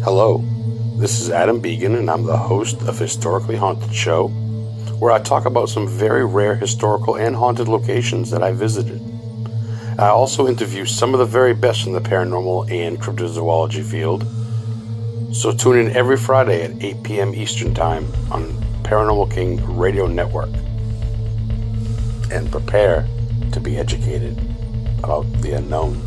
Hello, this is Adam Began, and I'm the host of Historically Haunted Show, where I talk about some very rare historical and haunted locations that I visited. I also interview some of the very best in the paranormal and cryptozoology field. So tune in every Friday at 8 p.m. Eastern Time on Paranormal King Radio Network. And prepare to be educated about the unknown.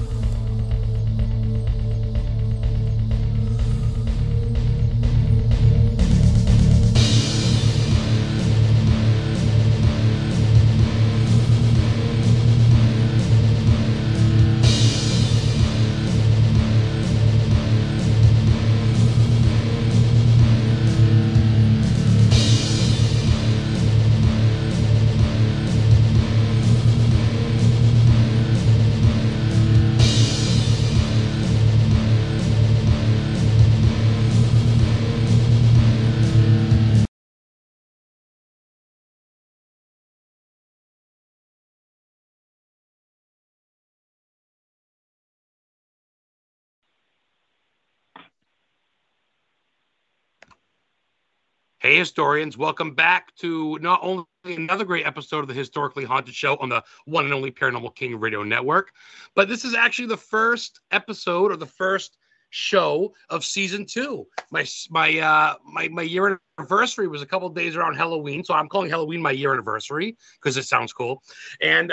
Hey, historians, welcome back to not only another great episode of the Historically Haunted Show on the one and only Paranormal King Radio Network, but this is actually the first episode or the first show of season 2. My year anniversary was a couple of days around Halloween, so I'm calling Halloween my year anniversary because it sounds cool. And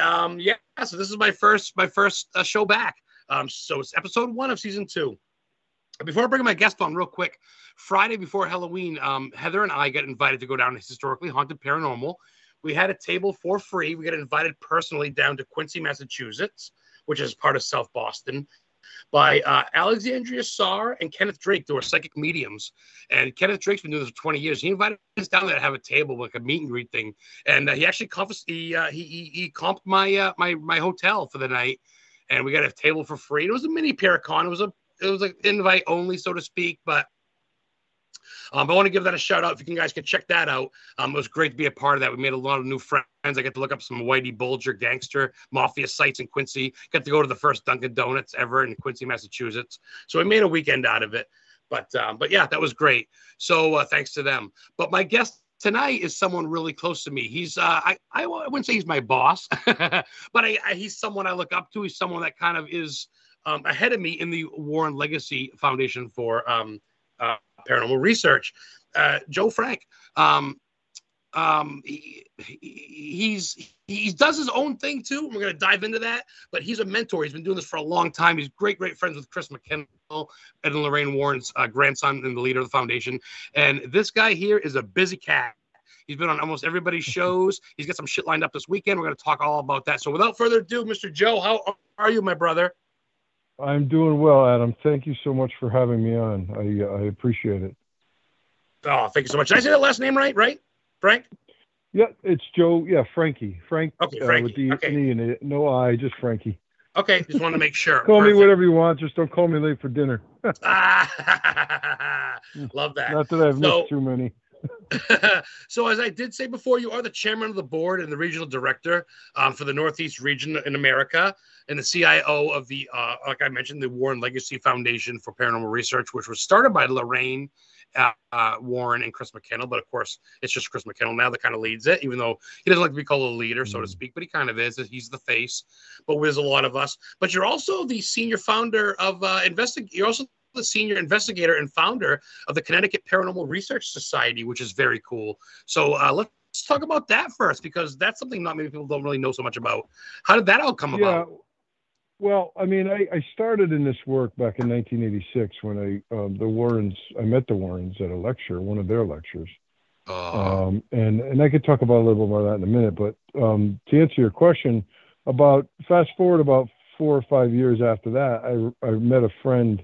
so this is my first show back. So it's episode 1 of season 2. Before I bring my guest on real quick, Friday before Halloween, Heather and I got invited to go down to Historically Haunted Paranormal. We had a table for free. We got invited personally down to Quincy, Massachusetts, which is part of South Boston, by Alexandria Sarr and Kenneth Drake, who are psychic mediums. And Kenneth Drake's been doing this for 20 years. He invited us down there to have a table, like a meet and greet thing. And he actually he comped my hotel for the night, and we got a table for free. It was a mini Paracon. It was like invite only, so to speak, but I want to give that a shout out. If you guys can check that out. It was great to be a part of that. We made a lot of new friends. I got to look up some Whitey Bulger gangster mafia sites in Quincy. Got to go to the first Dunkin' Donuts ever in Quincy, Massachusetts. So we made a weekend out of it. But yeah, that was great. So thanks to them. But my guest tonight is someone really close to me. He's I wouldn't say he's my boss, but he's someone I look up to. He's someone that kind of is ahead of me in the Warren Legacy Foundation for Paranormal Research. Joe Frank. He does his own thing too. We're going to dive into that, but he's a mentor. He's been doing this for a long time. He's great friends with Chris McKinnell and Lorraine Warren's grandson and the leader of the foundation. And this guy here is a busy cat. He's been on almost everybody's shows. He's got some shit lined up this weekend. We're going to talk all about that. So without further ado, Mr. Joe, how are you, my brother? I'm doing well, Adam. Thank you so much for having me on. I appreciate it. Oh, thank you so much. Did I say that last name right? Frank? Yeah, it's Joe. Yeah, Frankie. Frank. Okay, Frankie. With the okay. E in it. No I, just Frankie. Okay, just wanted to make sure. Call me whatever you want. Just don't call me late for dinner. Love that. Not that I've missed too many. So as I did say before, you are the chairman of the board and the regional director for the Northeast region in America, and the C.I.O. of the, like I mentioned, the Warren Legacy Foundation for Paranormal Research, which was started by Lorraine Warren and Chris McKinnell. But of course, it's just Chris McKinnell now that kind of leads it, even though he doesn't like to be called a leader, so to speak, but he kind of is. He's the face, but there's a lot of us. But you're also the senior founder of You're also the senior investigator and founder of the Connecticut Paranormal Research Society, which is very cool. So let's talk about that first, because that's something not many people don't really know so much about. How did that all come about? Well, I mean, I started in this work back in 1986 when I met the Warrens at a lecture, one of their lectures. And I could talk about a little bit more of that in a minute, but to answer your question, fast forward about 4 or 5 years after that, I met a friend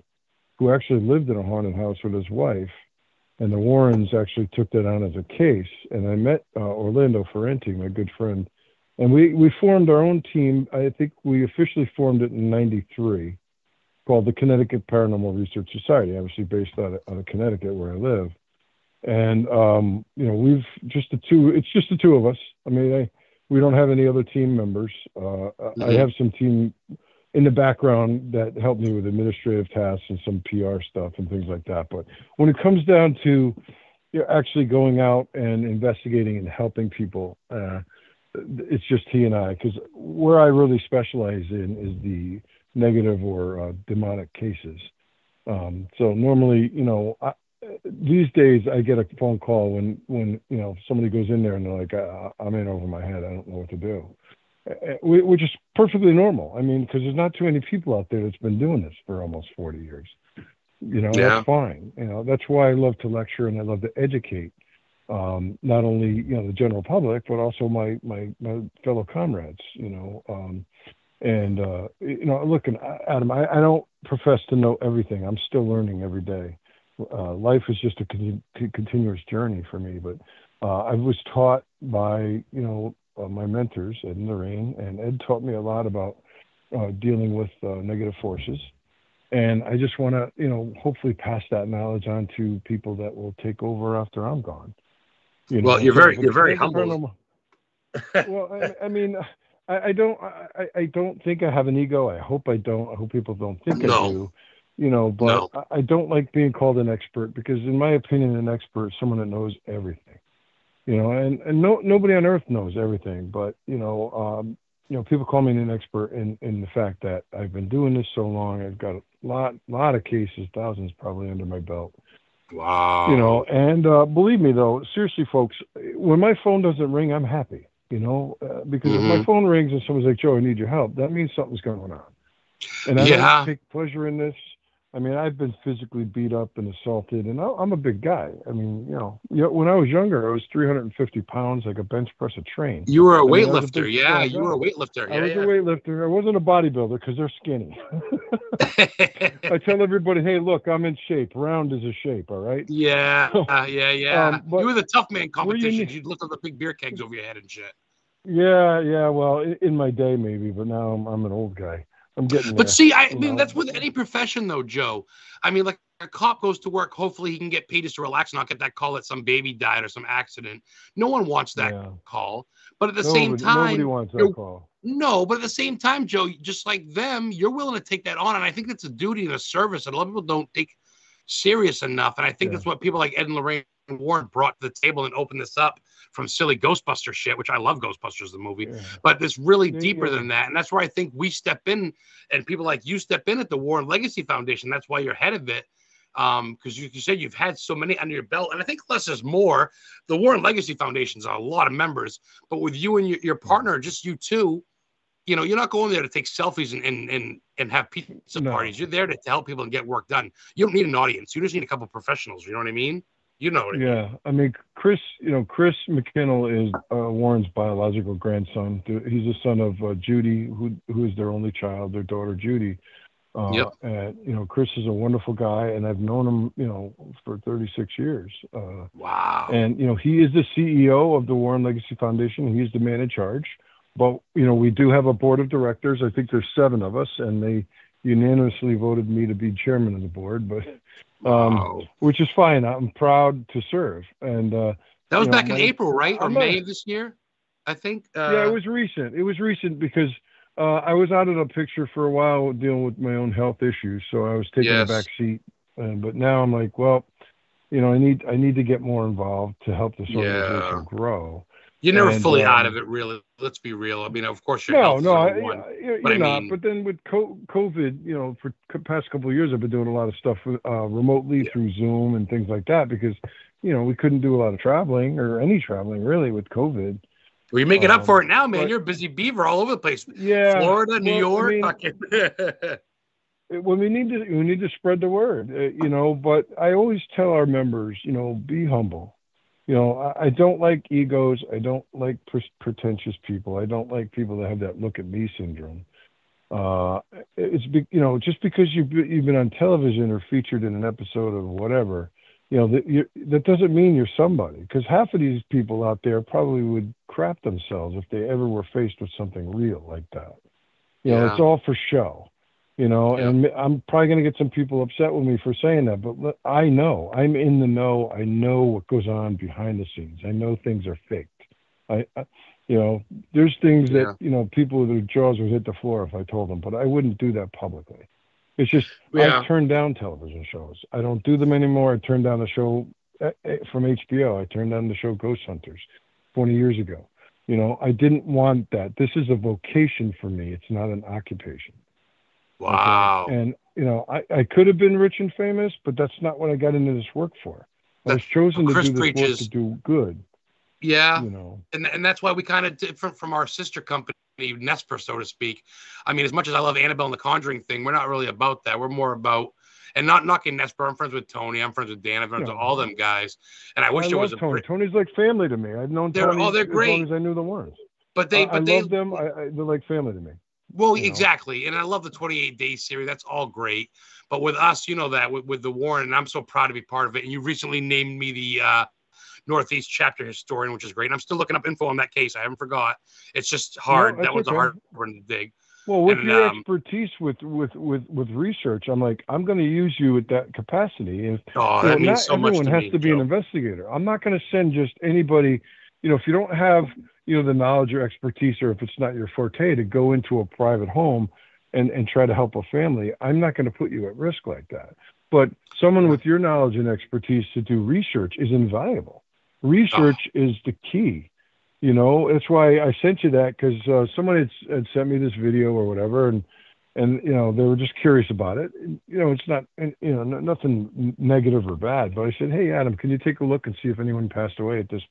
who actually lived in a haunted house with his wife, and the Warrens actually took that on as a case. And I met Orlando Ferrenti, my good friend, and we formed our own team. I think we officially formed it in '93, called the Connecticut Paranormal Research Society, obviously based out of Connecticut, where I live. And it's just the two of us. I mean, we don't have any other team members. I have some team in the background that help me with administrative tasks and some PR stuff and things like that. But when it comes down to actually going out and investigating and helping people, it's just he and I, because where I really specialize in is the negative or demonic cases. So normally, these days I get a phone call when somebody goes in there and they're like, I'm in over my head. I don't know what to do. Which is perfectly normal. I mean, because there's not too many people out there that's been doing this for almost 40 years. That's fine. That's why I love to lecture and I love to educate, not only the general public, but also my fellow comrades. Look, Adam, I don't profess to know everything. I'm still learning every day. Life is just a continuous journey for me. But I was taught by my mentors, Ed and Lorraine, and Ed taught me a lot about dealing with negative forces. And I just want to, hopefully pass that knowledge on to people that will take over after I'm gone. Well, you're very humble. Well, I mean, I don't think I have an ego. I hope I don't. I hope people don't think I do. But I don't like being called an expert because, in my opinion, an expert is someone that knows everything. And nobody on earth knows everything, but people call me an expert in the fact that I've been doing this so long. I've got a lot of cases, thousands probably under my belt. Wow. And believe me though, seriously, folks, when my phone doesn't ring, I'm happy. Because if my phone rings and someone's like, Joe, I need your help, that means something's going on. And I don't take pleasure in this. I mean, I've been physically beat up and assaulted, and I'm a big guy. I mean, when I was younger, I was 350 pounds. I could bench press a train. You were a weightlifter, yeah. You were a weightlifter, yeah. I was a weightlifter. I wasn't a bodybuilder because they're skinny. I tell everybody, hey, look, I'm in shape. Round is a shape, all right? Yeah, yeah. You were the tough man competition. You'd lift up the big beer kegs over your head and shit. Yeah. Well, in my day, maybe, but now I'm an old guy. I'm getting there. But see, I mean, that's with any profession, though, Joe. I mean, like a cop goes to work. Hopefully, he can get paid just to relax, not get that call that some baby died or some accident. No one wants that call. But at the same time, nobody wants that call. No, but at the same time, Joe, just like them, you're willing to take that on, and I think that's a duty and a service that a lot of people don't take serious enough. And I think that's what people like Ed and Lorraine Warren brought to the table and opened this up from silly Ghostbuster shit, which I love Ghostbusters, the movie, but it's really deeper than that. And that's where I think we step in and people like you step in at the War and Legacy Foundation. That's why you're head of it. Because you said you've had so many under your belt, and I think less is more. The War and Legacy Foundation's a lot of members, but with you and your partner, just you two, you're not going there to take selfies and have pizza parties. You're there to help people and get work done. You don't need an audience. You just need a couple of professionals. You know what I mean? You know what I mean? I mean, Chris McKinnell is Warren's biological grandson. He's the son of Judy, who is their only child, their daughter Judy. And Chris is a wonderful guy, and I've known him, for 36 years. Wow. And he is the CEO of the Warren Legacy Foundation. He's the man in charge. But we do have a board of directors. I think there's 7 of us, and they unanimously voted me to be chairman of the board. But which is fine. I'm proud to serve. And that was back in April, right, or May of this year, I think. Yeah, it was recent. It was recent because I was out of the picture for a while dealing with my own health issues, so I was taking a back seat. But now I'm like, well, I need to get more involved to help this organization grow. You're never fully out of it, really. Let's be real. I mean, of course, you're not. But then with COVID, for the past couple of years, I've been doing a lot of stuff remotely through Zoom and things like that because, we couldn't do a lot of traveling or any traveling really with COVID. Well, you're making up for it now, man. You're a busy beaver all over the place. Yeah, Florida, New York. Well, we need to spread the word, But I always tell our members, be humble. I don't like egos. I don't like pretentious people. I don't like people that have that look at me syndrome. Just because you've been on television or featured in an episode of whatever, that doesn't mean you're somebody. Because half of these people out there probably would crap themselves if they ever were faced with something real like that. It's all for show. And I'm probably going to get some people upset with me for saying that, but I know. I'm in the know. I know what goes on behind the scenes. I know things are faked. You know, there's things that, you know, people with their jaws would hit the floor if I told them, but I wouldn't do that publicly. It's just, I turn down television shows. I don't do them anymore. I turned down the show from HBO. I turned down the show Ghost Hunters 20 years ago. You know, I didn't want that. This is a vocation for me. It's not an occupation. Wow. Okay? And, you know, I could have been rich and famous, but that's not what I got into this work for. I was chosen to do this work to do good. Yeah. You know, and that's why we kind of different from our sister company, Nesper, so to speak. I mean, as much as I love Annabelle and the Conjuring thing, we're not really about that. We're more about, and not knocking Nesper. I'm friends with Tony. I'm friends with Dan. I'm friends with all them guys. And I wish there was a Tony. Tony's like family to me. I've known Tony they're great. As long as I knew the Warrens. But I love them. They're like family to me. Well, exactly. And I love the 28 Days series. That's all great. But with us, you know that with the Warren, and I'm so proud to be part of it. And you recently named me the Northeast chapter historian, which is great. And I'm still looking up info on that case. I haven't forgot. It's just hard. That was a hard one to dig. Well, with your expertise with research, I'm like, I'm going to use you at that capacity. And that means so much to me. Everyone has to be an investigator. I'm not going to send just anybody. You know, if you don't have, you know, the knowledge or expertise, or if it's not your forte to go into a private home and try to help a family, I'm not going to put you at risk like that. But someone with your knowledge and expertise to do research is invaluable. Research is the key. You know, that's why I sent you that, because someone had sent me this video or whatever, and you know, they were just curious about it. You know, it's not, you know, nothing negative or bad, but I said, hey, Adam, can you take a look and see if anyone passed away at this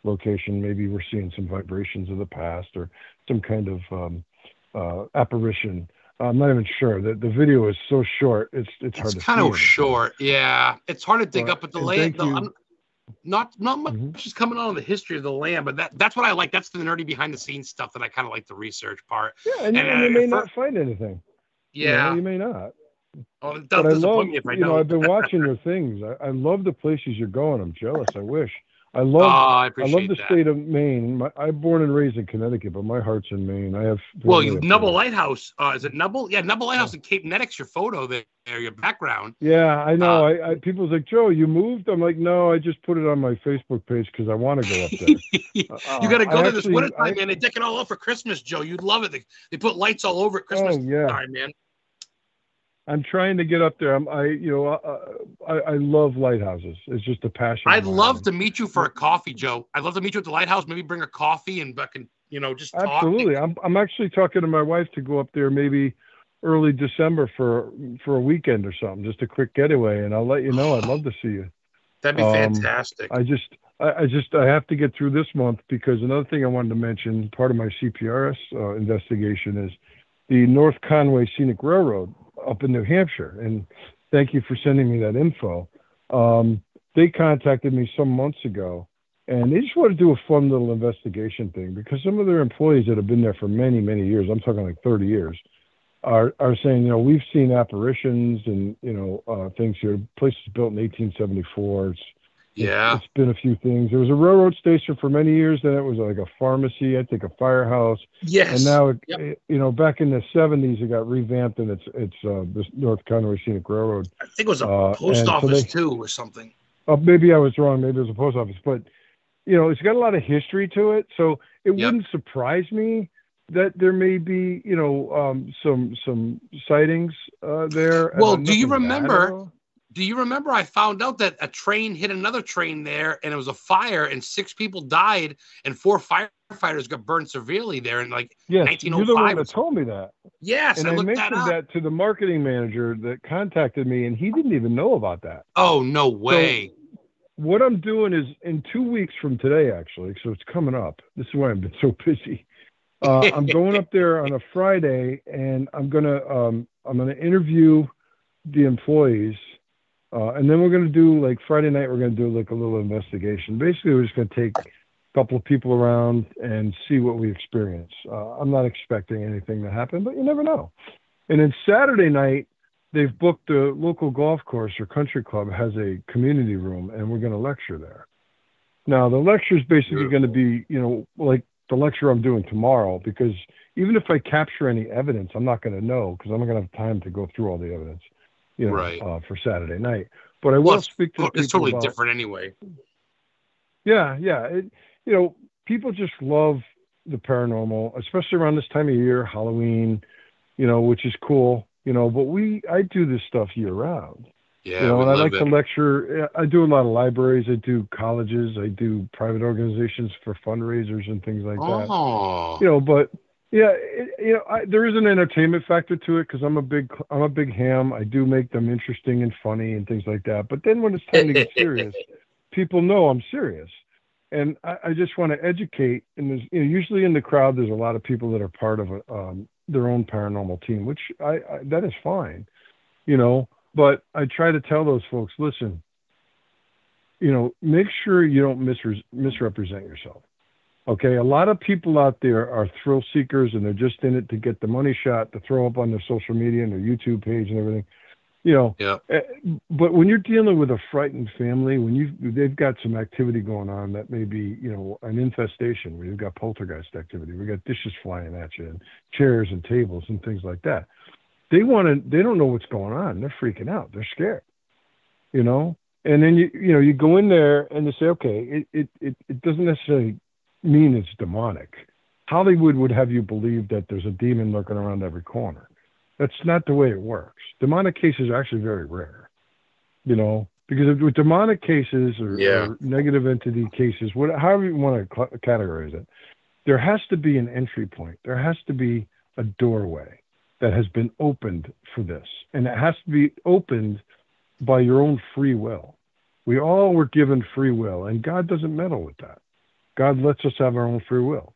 location? Maybe we're seeing some vibrations of the past or some kind of apparition. I'm not even sure. The video is so short. It's hard to see. It's kind of short. Yeah, it's hard to dig up at the land. Not much is coming on the history of the land, but that's what I like. That's the nerdy behind the scenes stuff that I kind of like, the research part. Yeah, and you may not find anything. Yeah, you may not. Oh, it does disappoint me if I don't. You know, I've been watching your things. I love the places you're going. I'm jealous. I wish. I love the state of Maine. I'm born and raised in Connecticut, but my heart's in Maine. I have Nubble Lighthouse. Is it Nubble? Yeah, Nubble Lighthouse in Cape Neddick's your photo there, your background. Yeah, I know. I people's like, Joe, you moved? I'm like, no, I just put it on my Facebook page because I want to go up there. You got to go there this wintertime, man. They deck it all out for Christmas, Joe. You'd love it. They put lights all over at Christmas time, man. I'm trying to get up there. I love lighthouses. It's just a passion. I'd love to meet you for a coffee, Joe. I'd love to meet you at the lighthouse. Maybe bring a coffee and fucking, you know, just talk. Absolutely. I'm actually talking to my wife to go up there maybe early December for a weekend or something, just a quick getaway. And I'll let you know. I'd love to see you. That'd be fantastic. I have to get through this month, because another thing I wanted to mention, part of my CPRS investigation, is the North Conway Scenic Railroad up in New Hampshire. And thank you for sending me that info. They contacted me some months ago, and they just want to do a fun little investigation thing, because some of their employees that have been there for many, many years, I'm talking like 30 years, are saying, you know, we've seen apparitions and, you know, things here. The place was built in 1874. It's been a few things. There was a railroad station for many years. Then it was like a pharmacy, I think a firehouse. Yes. And now, you know, back in the 70s, it got revamped, and it's this North Conway Scenic Railroad. I think it was a post office too, or something. Maybe I was wrong. Maybe it was a post office. But, you know, it's got a lot of history to it. So it wouldn't surprise me that there may be, you know, some sightings there. Well, do you remember? Do you remember I found out that a train hit another train there, and it was a fire, and 6 people died, and 4 firefighters got burned severely there in like 1905. You're the one that told me that. Yes, and I mentioned that to the marketing manager that contacted me, and he didn't even know about that. Oh, no way. So what I'm doing is, in 2 weeks from today, actually, so it's coming up. This is why I've been so busy. I'm going up there on a Friday, and I'm gonna interview the employees. And then we're going to do, like, Friday night, we're going to do like a little investigation. Basically, we're just going to take a couple of people around and see what we experience. I'm not expecting anything to happen, but you never know. And then Saturday night, they've booked the local golf course or country club has a community room, and we're going to lecture there. Now, the lecture is basically going to be, you know, like the lecture I'm doing tomorrow, because even if I capture any evidence, I'm not going to know, because I'm not going to have time to go through all the evidence. You know, for Saturday night. But I will speak to people. It's totally different anyway. Yeah. You know, people just love the paranormal, especially around this time of year, Halloween, which is cool, but I do this stuff year round. Yeah, and I like to lecture. I do a lot of libraries. I do colleges. I do private organizations for fundraisers and things like that. But yeah, there is an entertainment factor to it because I'm a big ham. I do make them interesting and funny and things like that. But then when it's time to get serious, people know I'm serious. And I just want to educate. And there's, usually in the crowd, there's a lot of people that are part of their own paranormal team, which that is fine, But I try to tell those folks, listen, make sure you don't misrepresent yourself. Okay, a lot of people out there are thrill seekers, and they're just in it to get the money shot, to throw up on their social media and their YouTube page and everything. But when you're dealing with a frightened family, when they've got some activity going on that may be, an infestation, where you've got poltergeist activity, we got dishes flying at you, and chairs and tables and things like that. They don't know what's going on. They're freaking out. They're scared, and then you go in there and they say, okay, it doesn't necessarily mean it's demonic. Hollywood would have you believe that there's a demon lurking around every corner. That's not the way it works. Demonic cases are actually very rare, because with demonic cases or negative entity cases, however you want to categorize it, there has to be an entry point. There has to be a doorway that has been opened for this. And it has to be opened by your own free will. We all were given free will, and God doesn't meddle with that. God lets us have our own free will,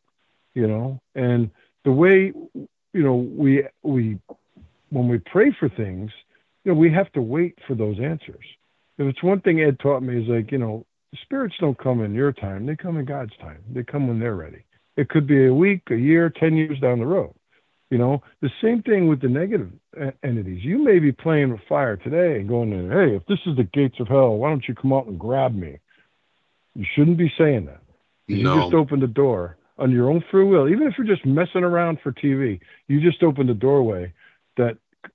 and the way, we when we pray for things, we have to wait for those answers. If it's one thing Ed taught me is like, spirits don't come in your time. They come in God's time. They come when they're ready. It could be a week, a year, 10 years down the road. The same thing with the negative entities. You may be playing with fire today and going, hey, if this is the gates of hell, why don't you come out and grab me? You shouldn't be saying that. No. You just opened the door on your own free will. Even if you're just messing around for TV, you just opened the doorway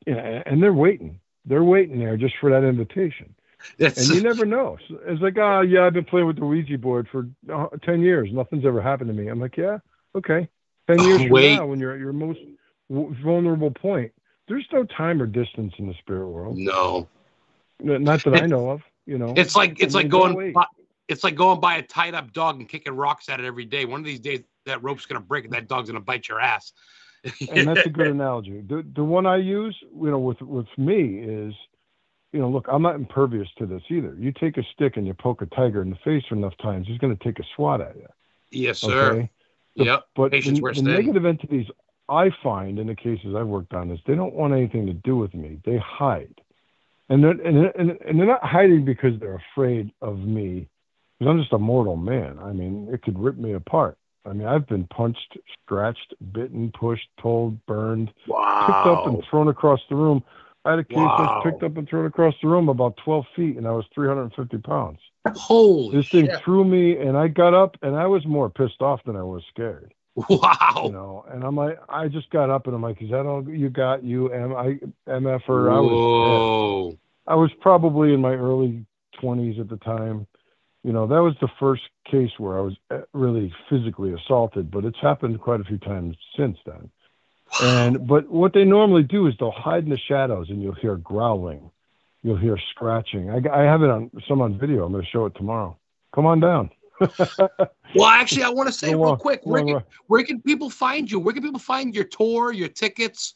and they're waiting. They're waiting there just for that invitation. And you never know. It's like, I've been playing with the Ouija board for 10 years. Nothing's ever happened to me. I'm like, yeah, okay. 10 years from now, when you're at your most vulnerable point, there's no time or distance in the spirit world. No. Not that I know of, It's like going by a tied up dog and kicking rocks at it every day. One of these days, that rope's going to break and that dog's going to bite your ass. And that's a good analogy. The one I use, with me is, look, I'm not impervious to this either. You take a stick and you poke a tiger in the face enough times, he's going to take a swat at you. Yes, sir. Okay? Yep. But the negative entities I find in the cases I've worked on is they don't want anything to do with me. They hide. And they're not hiding because they're afraid of me, because I'm just a mortal man. I mean, it could rip me apart. I mean, I've been punched, scratched, bitten, pushed, pulled, burned, picked up and thrown across the room. I had a case that was picked up and thrown across the room about 12 feet, and I was 350 pounds. Holy This thing threw me, and I got up, and I was more pissed off than I was scared. Wow. And I'm like, I just got up, and I'm like, is that all you got, MFer? Whoa. I was probably in my early 20s at the time. That was the first case where I was really physically assaulted, but it's happened quite a few times since then. But what they normally do is they'll hide in the shadows, and you'll hear growling. You'll hear scratching. I have it on video. I'm going to show it tomorrow. Come on down. Well, actually, I want to say real quick, where can people find you? Where can people find your tour, your tickets,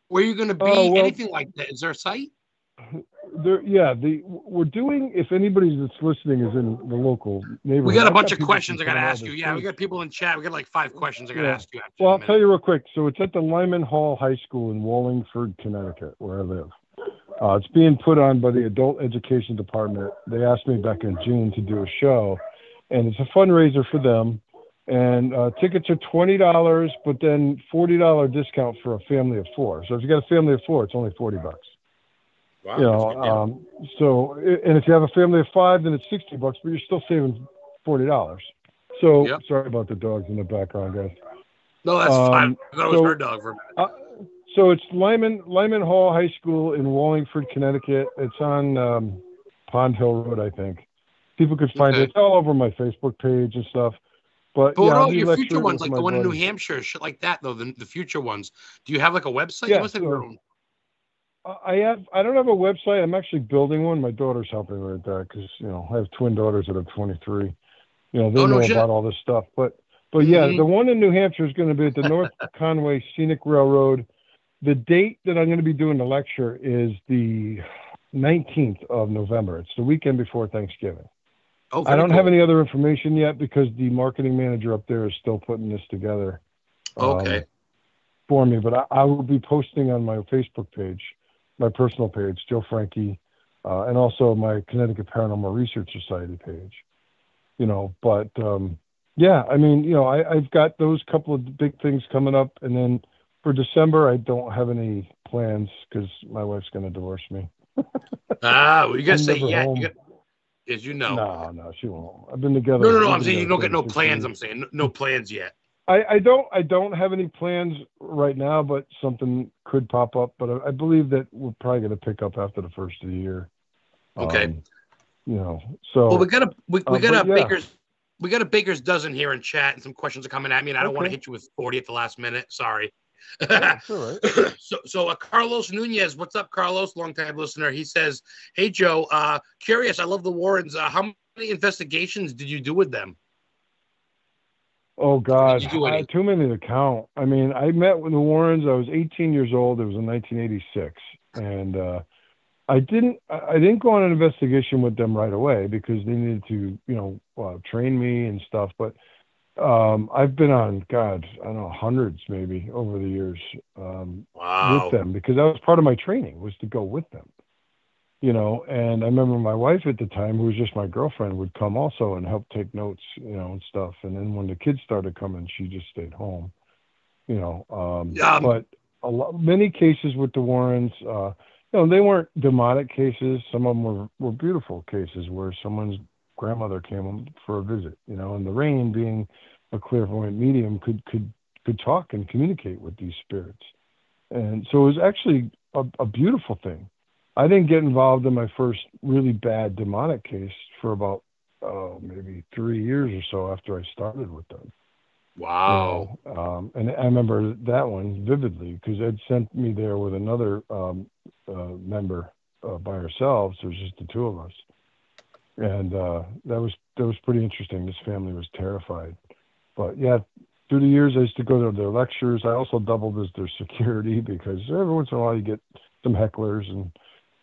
where you're going to be, anything like that? Is there a site? We're doing, if anybody that's listening is in the local neighborhood. We got a bunch of questions I got to ask you. Yeah, we got people in chat. We got like 5 questions I got to ask you. Well, I'll tell you real quick. So it's at the Lyman Hall High School in Wallingford, Connecticut, where I live. It's being put on by the Adult Education Department. They asked me back in June to do a show, and it's a fundraiser for them. And tickets are $20, but then $40 discount for a family of 4. So if you got a family of 4, it's only $40. Wow. And if you have a family of 5, then it's $60, but you're still saving $40. So sorry about the dogs in the background, guys. No, that's fine. That was her dog for a minute. So it's Lyman Hall High School in Wallingford, Connecticut. It's on Pond Hill Road, I think. People could find it. It's all over my Facebook page and stuff. But But what yeah, I'll about be your future lecturing ones, with like my the one in New buddy. Hampshire, shit like that, though? The future ones. Do you have like a website? You Yeah, must have your so own. I don't have a website. I'm actually building one. My daughter's helping me with that because I have twin daughters that are 23. They Oh no know shit. about all this stuff. But yeah, Hmm. the one in New Hampshire is going to be at the North Conway Scenic Railroad. The date that I'm going to be doing the lecture is the 19th of November. It's the weekend before Thanksgiving. Oh, I very don't have cool. any other information yet because the marketing manager up there is still putting this together Okay. for me. But I will be posting on my Facebook page, my personal page, Joe Franke, and also my Connecticut Paranormal Research Society page. But yeah, I mean, I've got those couple of big things coming up, and then for December, I don't have any plans because my wife's going to divorce me. Ah, well, you gotta I'm say never yeah. You home. got, as you know. No, no, she won't. I've been together. No, no, no. We've I'm been saying you together don't get no 36 plans. years. I'm saying no plans yet. I don't have any plans right now, but something could pop up. But I believe that we're probably going to pick up after the first of the year. Okay. Um, you know, Well, so, we got but a yeah, baker's dozen here in chat, and some questions are coming at me, and I don't want to okay. hit you with 40 at the last minute. Sorry. No, it's all right. So Carlos Nunez, what's up, Carlos? Longtime listener. He says, "Hey Joe, curious. I love the Warrens. How many investigations did you do with them? Oh Or did God, you do any? too many to count. I mean, I met with the Warrens. I was 18 years old. It was in 1986, and I didn't go on an investigation with them right away because they needed to, train me and stuff. But I've been on, God, I don't know, hundreds maybe over the years with Wow. them because that was part of my training was to go with them. And I remember my wife at the time, who was just my girlfriend, would come also and help take notes, and stuff. And then when the kids started coming, she just stayed home, Um, but many cases with the Warrens, they weren't demonic cases. Some of them were beautiful cases where someone's grandmother came for a visit, and Lorraine, being a clairvoyant medium, could talk and communicate with these spirits. And so it was actually a beautiful thing. I didn't get involved in my first really bad demonic case for about maybe 3 years or so after I started with them. wow. And I remember that one vividly because Ed sent me there with another member by ourselves. There was just the two of us, and that was pretty interesting. This family was terrified, but yeah, through the years I used to go to their lectures. I also doubled as their security because every once in a while you get some hecklers and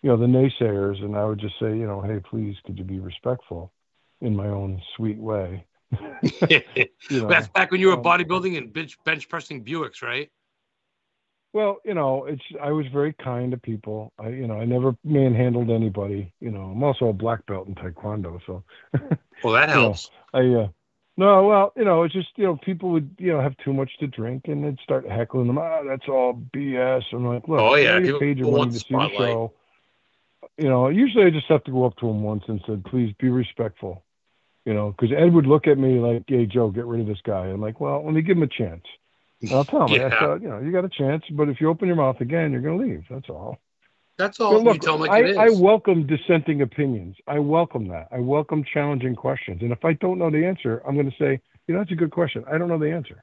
the naysayers, and I would just say, hey, please, could you be respectful in my own sweet way. That's back when you were um, bodybuilding and bench pressing Buicks, right? Well, I was very kind to people. I never manhandled anybody. I'm also a black belt in Taekwondo, so Well, that you know, helps. no, well, it's just people would have too much to drink and they'd start heckling them. That's all BS. I'm like, look, Oh yeah, you people paid your money want the to see the spotlight. show. Usually I just have to go up to them once and said, please be respectful. Because Ed would look at me like, hey, Joe, get rid of this guy. I'm like, well, let me give him a chance. And I'll tell him, I Yeah, said, you got a chance, but if you open your mouth again, you're going to leave. That's all. that's all. You Look, tell them like it I is. welcome dissenting opinions. I welcome that. I welcome challenging questions. And if I don't know the answer, I'm going to say, that's a good question. I don't know the answer,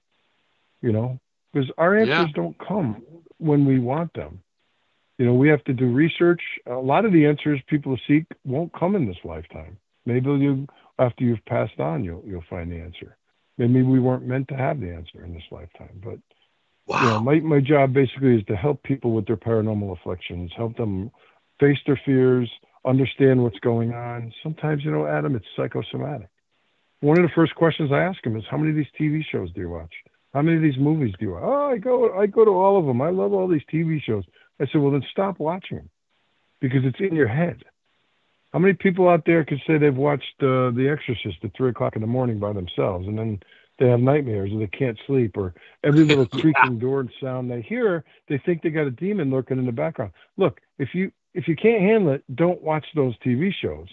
because our Yeah. answers don't come when we want them. We have to do research. A lot of the answers people seek won't come in this lifetime. Maybe after you've passed on, you'll find the answer. Maybe we weren't meant to have the answer in this lifetime. But Wow. my job basically is to help people with their paranormal afflictions, help them face their fears, understand what's going on. Sometimes, Adam, it's psychosomatic. One of the first questions I ask them is, how many of these TV shows do you watch? How many of these movies do you watch? Oh, I go to all of them. I love all these TV shows. I said, well, then stop watching them because it's in your head. How many people out there could say they've watched The Exorcist at 3 o'clock in the morning by themselves, and then they have nightmares or they can't sleep, or every little Yeah. creaking door and sound they hear, they think they got a demon lurking in the background. Look, if you can't handle it, don't watch those TV shows,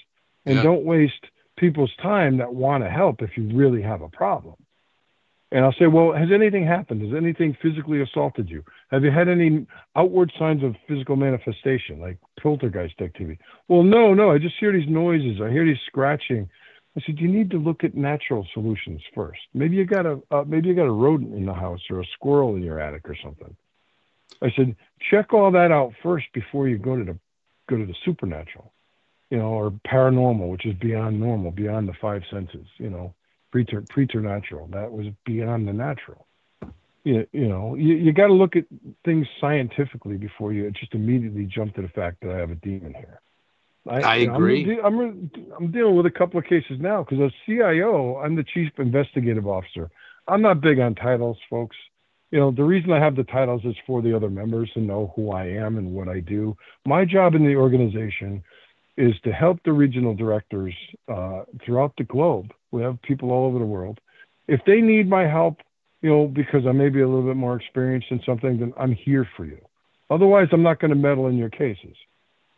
and Yeah. don't waste people's time that want to help if you really have a problem. And I'll say, well, has anything happened? Has anything physically assaulted you? Have you had any outward signs of physical manifestation, like poltergeist activity? Well, no. I just hear these noises. I hear these scratching. I said, you need to look at natural solutions first. Maybe you got a rodent in the house or a squirrel in your attic or something. I said, check all that out first before you go to the supernatural, or paranormal, which is beyond normal, beyond the five senses, preternatural. That was beyond the natural. You got to look at things scientifically before you just immediately jump to the fact that I have a demon here. I agree. I'm dealing with a couple of cases now because as C.I.O, I'm the chief investigative officer. I'm not big on titles, folks. The reason I have the titles is for the other members to know who I am and what I do. My job in the organization is to help the regional directors throughout the globe. We have people all over the world. If they need my help, because I may be a little bit more experienced in something, then I'm here for you. Otherwise, I'm not going to meddle in your cases.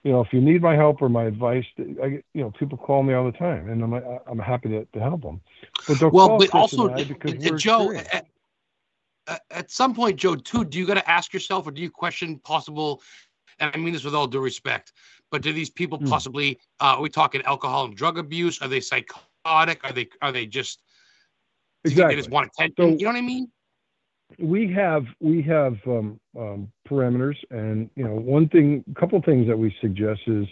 If you need my help or my advice, people call me all the time, and I'm happy to help them. But they'll call Chris and I because we're Joe, at some point, Joe, too, do you got to ask yourself, or do you question possible? And I mean this with all due respect, but do these people possibly? Are we talking alcohol and drug abuse? Are they psychotic? Are they just? Exactly. They just want attention. So, you know what I mean? We have parameters, and a couple of things that we suggest is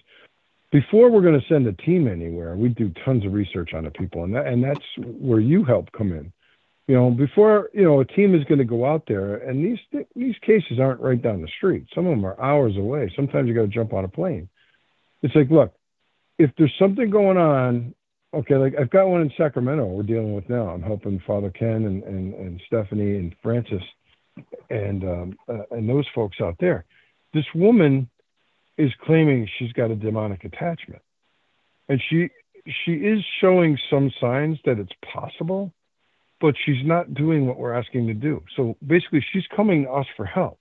before we're going to send a team anywhere, we do tons of research on the people, and that's where you help come in. Before a team is going to go out there, and these cases aren't right down the street. Some of them are hours away. Sometimes you got to jump on a plane. It's like, look, if there's something going on. Okay, like I've got one in Sacramento we're dealing with now. I'm helping Father Ken and Stephanie and Francis and those folks out there. This woman is claiming she's got a demonic attachment. And she is showing some signs that it's possible, but she's not doing what we're asking to do. So basically she's coming to us for help.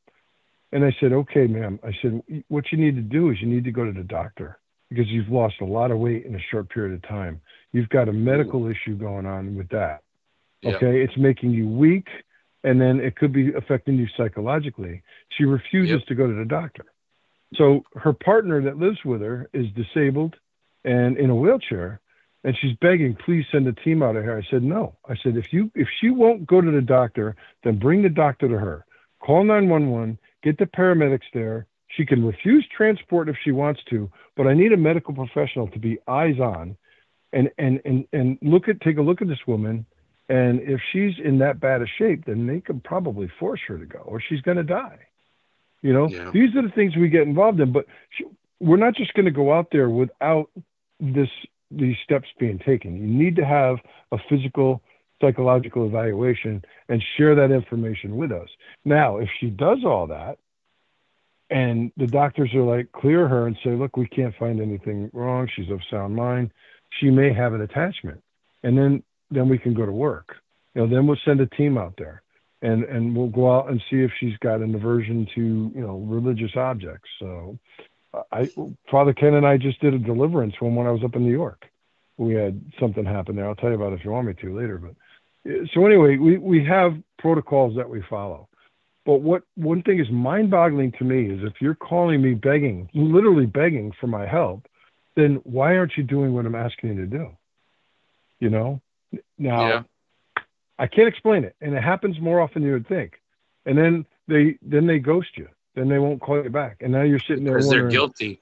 And I said, okay, ma'am. I said, what you need to do is you need to go to the doctor because you've lost a lot of weight in a short period of time. You've got a medical issue going on with that. Okay. Yep. It's making you weak, and then it could be affecting you psychologically. She refuses to go to the doctor. So her partner that lives with her is disabled and in a wheelchair, and she's begging, please send a team out of here. I said, no. I said, if she won't go to the doctor, then bring the doctor to her. Call 911, get the paramedics there. She can refuse transport if she wants to, but I need a medical professional to be eyes on and take a look at this woman. And if she's in that bad a shape, then they could probably force her to go, or she's going to die. These are the things we get involved in. But we're not just going to go out there without these steps being taken. You need to have a physical, psychological evaluation and share that information with us. Now, if she does all that, and the doctors are like, clear her and say, look, we can't find anything wrong. She's of sound mind. She may have an attachment. And then we can go to work. Then we'll send a team out there and we'll go out and see if she's got an aversion to, religious objects. So Father Ken and I just did a deliverance when I was up in New York. We had something happen there. I'll tell you about it if you want me to later. But so anyway, we have protocols that we follow. But one thing is mind-boggling to me is if you're calling me begging, literally begging for my help, then why aren't you doing what I'm asking you to do? Now, I can't explain it, and it happens more often than you would think. And then they ghost you. Then they won't call you back, and now you're sitting there wondering. Because they're guilty.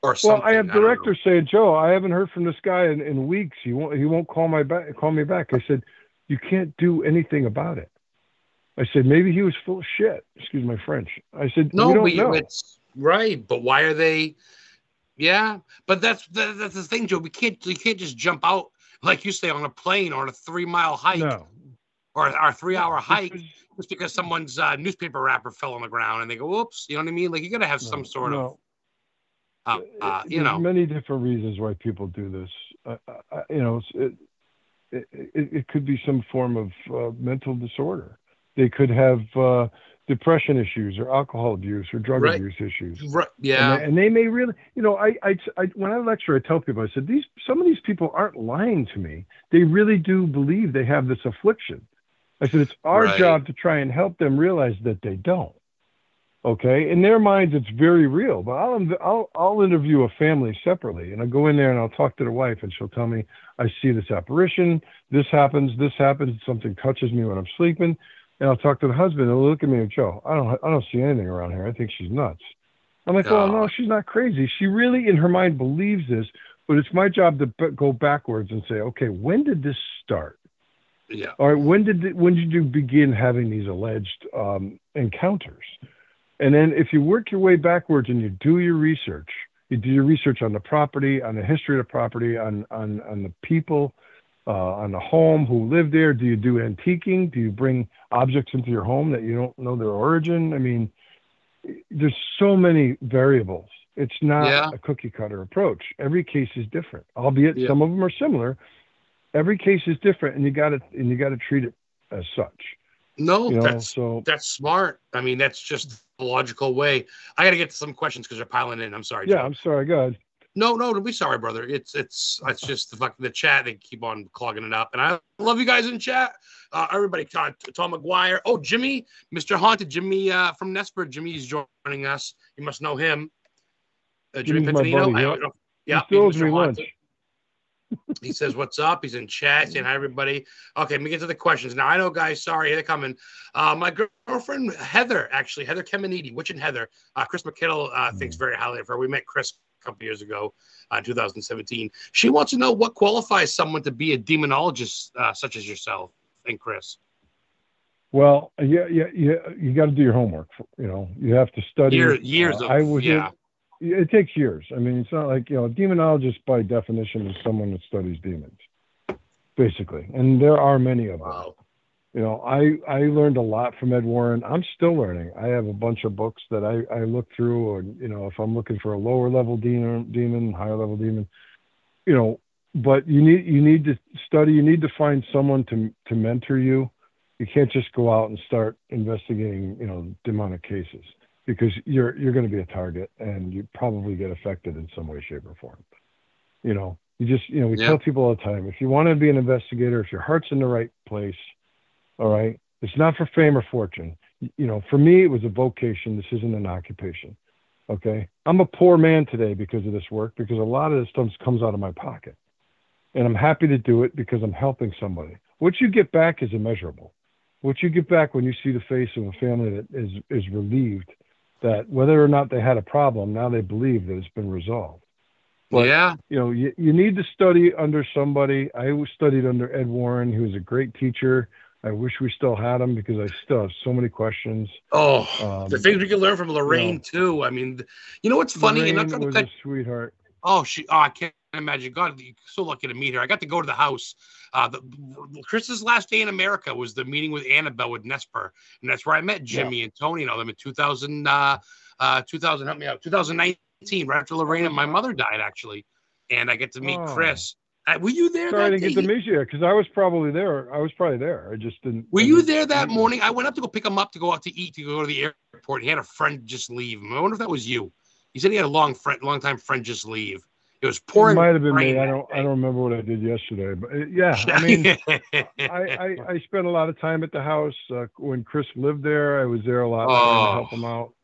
Or something. Well, I have directors saying, Joe, I haven't heard from this guy in weeks. He won't call me back. I said, you can't do anything about it. I said, maybe he was full of shit. Excuse my French. I said, no, we don't know. It's right. But why are they? Yeah, but that's the thing, Joe. You can't just jump out, like you say, on a plane or on a 3-mile hike or a 3-hour hike just because someone's newspaper wrapper fell on the ground and they go, oops. You know what I mean? Like you got to have some sort of, There's many different reasons why people do this. It could be some form of mental disorder. They could have depression issues or alcohol abuse or drug abuse issues. Right. Yeah. And they may really, I when I lecture, I tell people, I said, some of these people aren't lying to me. They really do believe they have this affliction. I said, it's our job to try and help them realize that they don't. Okay, in their minds, it's very real. But I'll interview a family separately, and I'll go in there and I'll talk to the wife, and she'll tell me, I see this apparition, this happens, something touches me when I'm sleeping, and I'll talk to the husband, and he'll look at me and Joe, I don't see anything around here. I think she's nuts. I'm like, well, no, she's not crazy. She really, in her mind, believes this, but it's my job to go backwards and say, okay, when did this start? Yeah. All right, when did you begin having these alleged encounters? And then if you work your way backwards and you do your research on the property, on the history of the property, on the people, on the home who live there. Do you do antiquing? Do you bring objects into your home that you don't know their origin? I mean, there's so many variables. It's not a cookie cutter approach. Every case is different, albeit some of them are similar. Every case is different, and you got to treat it as such. No, that's smart. I mean, that's just the logical way. I got to get to some questions because they're piling in. I'm sorry. Yeah, Joe. I'm sorry. Go ahead. No, don't be sorry, brother. It's just the chat. They keep on clogging it up, and I love you guys in chat. Everybody, Tom McGuire. Oh, Jimmy, Mr. Haunted, Jimmy from Nesper. Jimmy's joining us. You must know him. Jimmy Pentanino. Yeah, he owes me lunch. He says, what's up? He's in chat saying hi, everybody. Okay, let me get to the questions. Now, I know, guys, sorry, they're coming. My girlfriend, Heather Kemenidi, Witch and Heather. Chris McKittle thinks very highly of her. We met Chris a couple years ago, 2017. She wants to know what qualifies someone to be a demonologist such as yourself and Chris. Well, you got to do your homework. You have to study. Years of. It takes years. I mean, it's not like, a demonologist by definition is someone that studies demons, basically. And there are many of them. Wow. I learned a lot from Ed Warren. I'm still learning. I have a bunch of books that I look through, or, if I'm looking for a lower level demon, higher level demon, but you need to study. You need to find someone to mentor you. You can't just go out and start investigating, demonic cases, because you're going to be a target and you probably get affected in some way, shape, or form. We tell people all the time, if you want to be an investigator, if your heart's in the right place, all right, it's not for fame or fortune. For me, it was a vocation. This isn't an occupation. Okay. I'm a poor man today because of this work, because a lot of this stuff comes out of my pocket, and I'm happy to do it because I'm helping somebody. What you get back is immeasurable. What you get back when you see the face of a family that is relieved that whether or not they had a problem, now they believe that it's been resolved. But, you need to study under somebody. I studied under Ed Warren, who was a great teacher. I wish we still had him, because I still have so many questions. Oh, the things we can learn from Lorraine too. I mean, what's funny? Lorraine was a sweetheart. I can't imagine. God, you're so lucky to meet her. I got to go to the house. Chris's last day in America was the meeting with Annabelle with Nesper, and that's where I met Jimmy and Tony and all them in 2000. Help me out. 2019, right after Lorraine and my mother died, actually, and I get to meet Chris. Were you there? Sorry, I didn't get to meet you because I was probably there. I just didn't. Were you there that morning? I went up to go pick him up to go out to eat, to go to the airport. He had a friend just leave. I wonder if that was you. He said he had a long time friend just leave. It was pouring. It might have been me. I don't remember what I did yesterday, but I mean, I spent a lot of time at the house when Chris lived there. I was there a lot trying to help him out.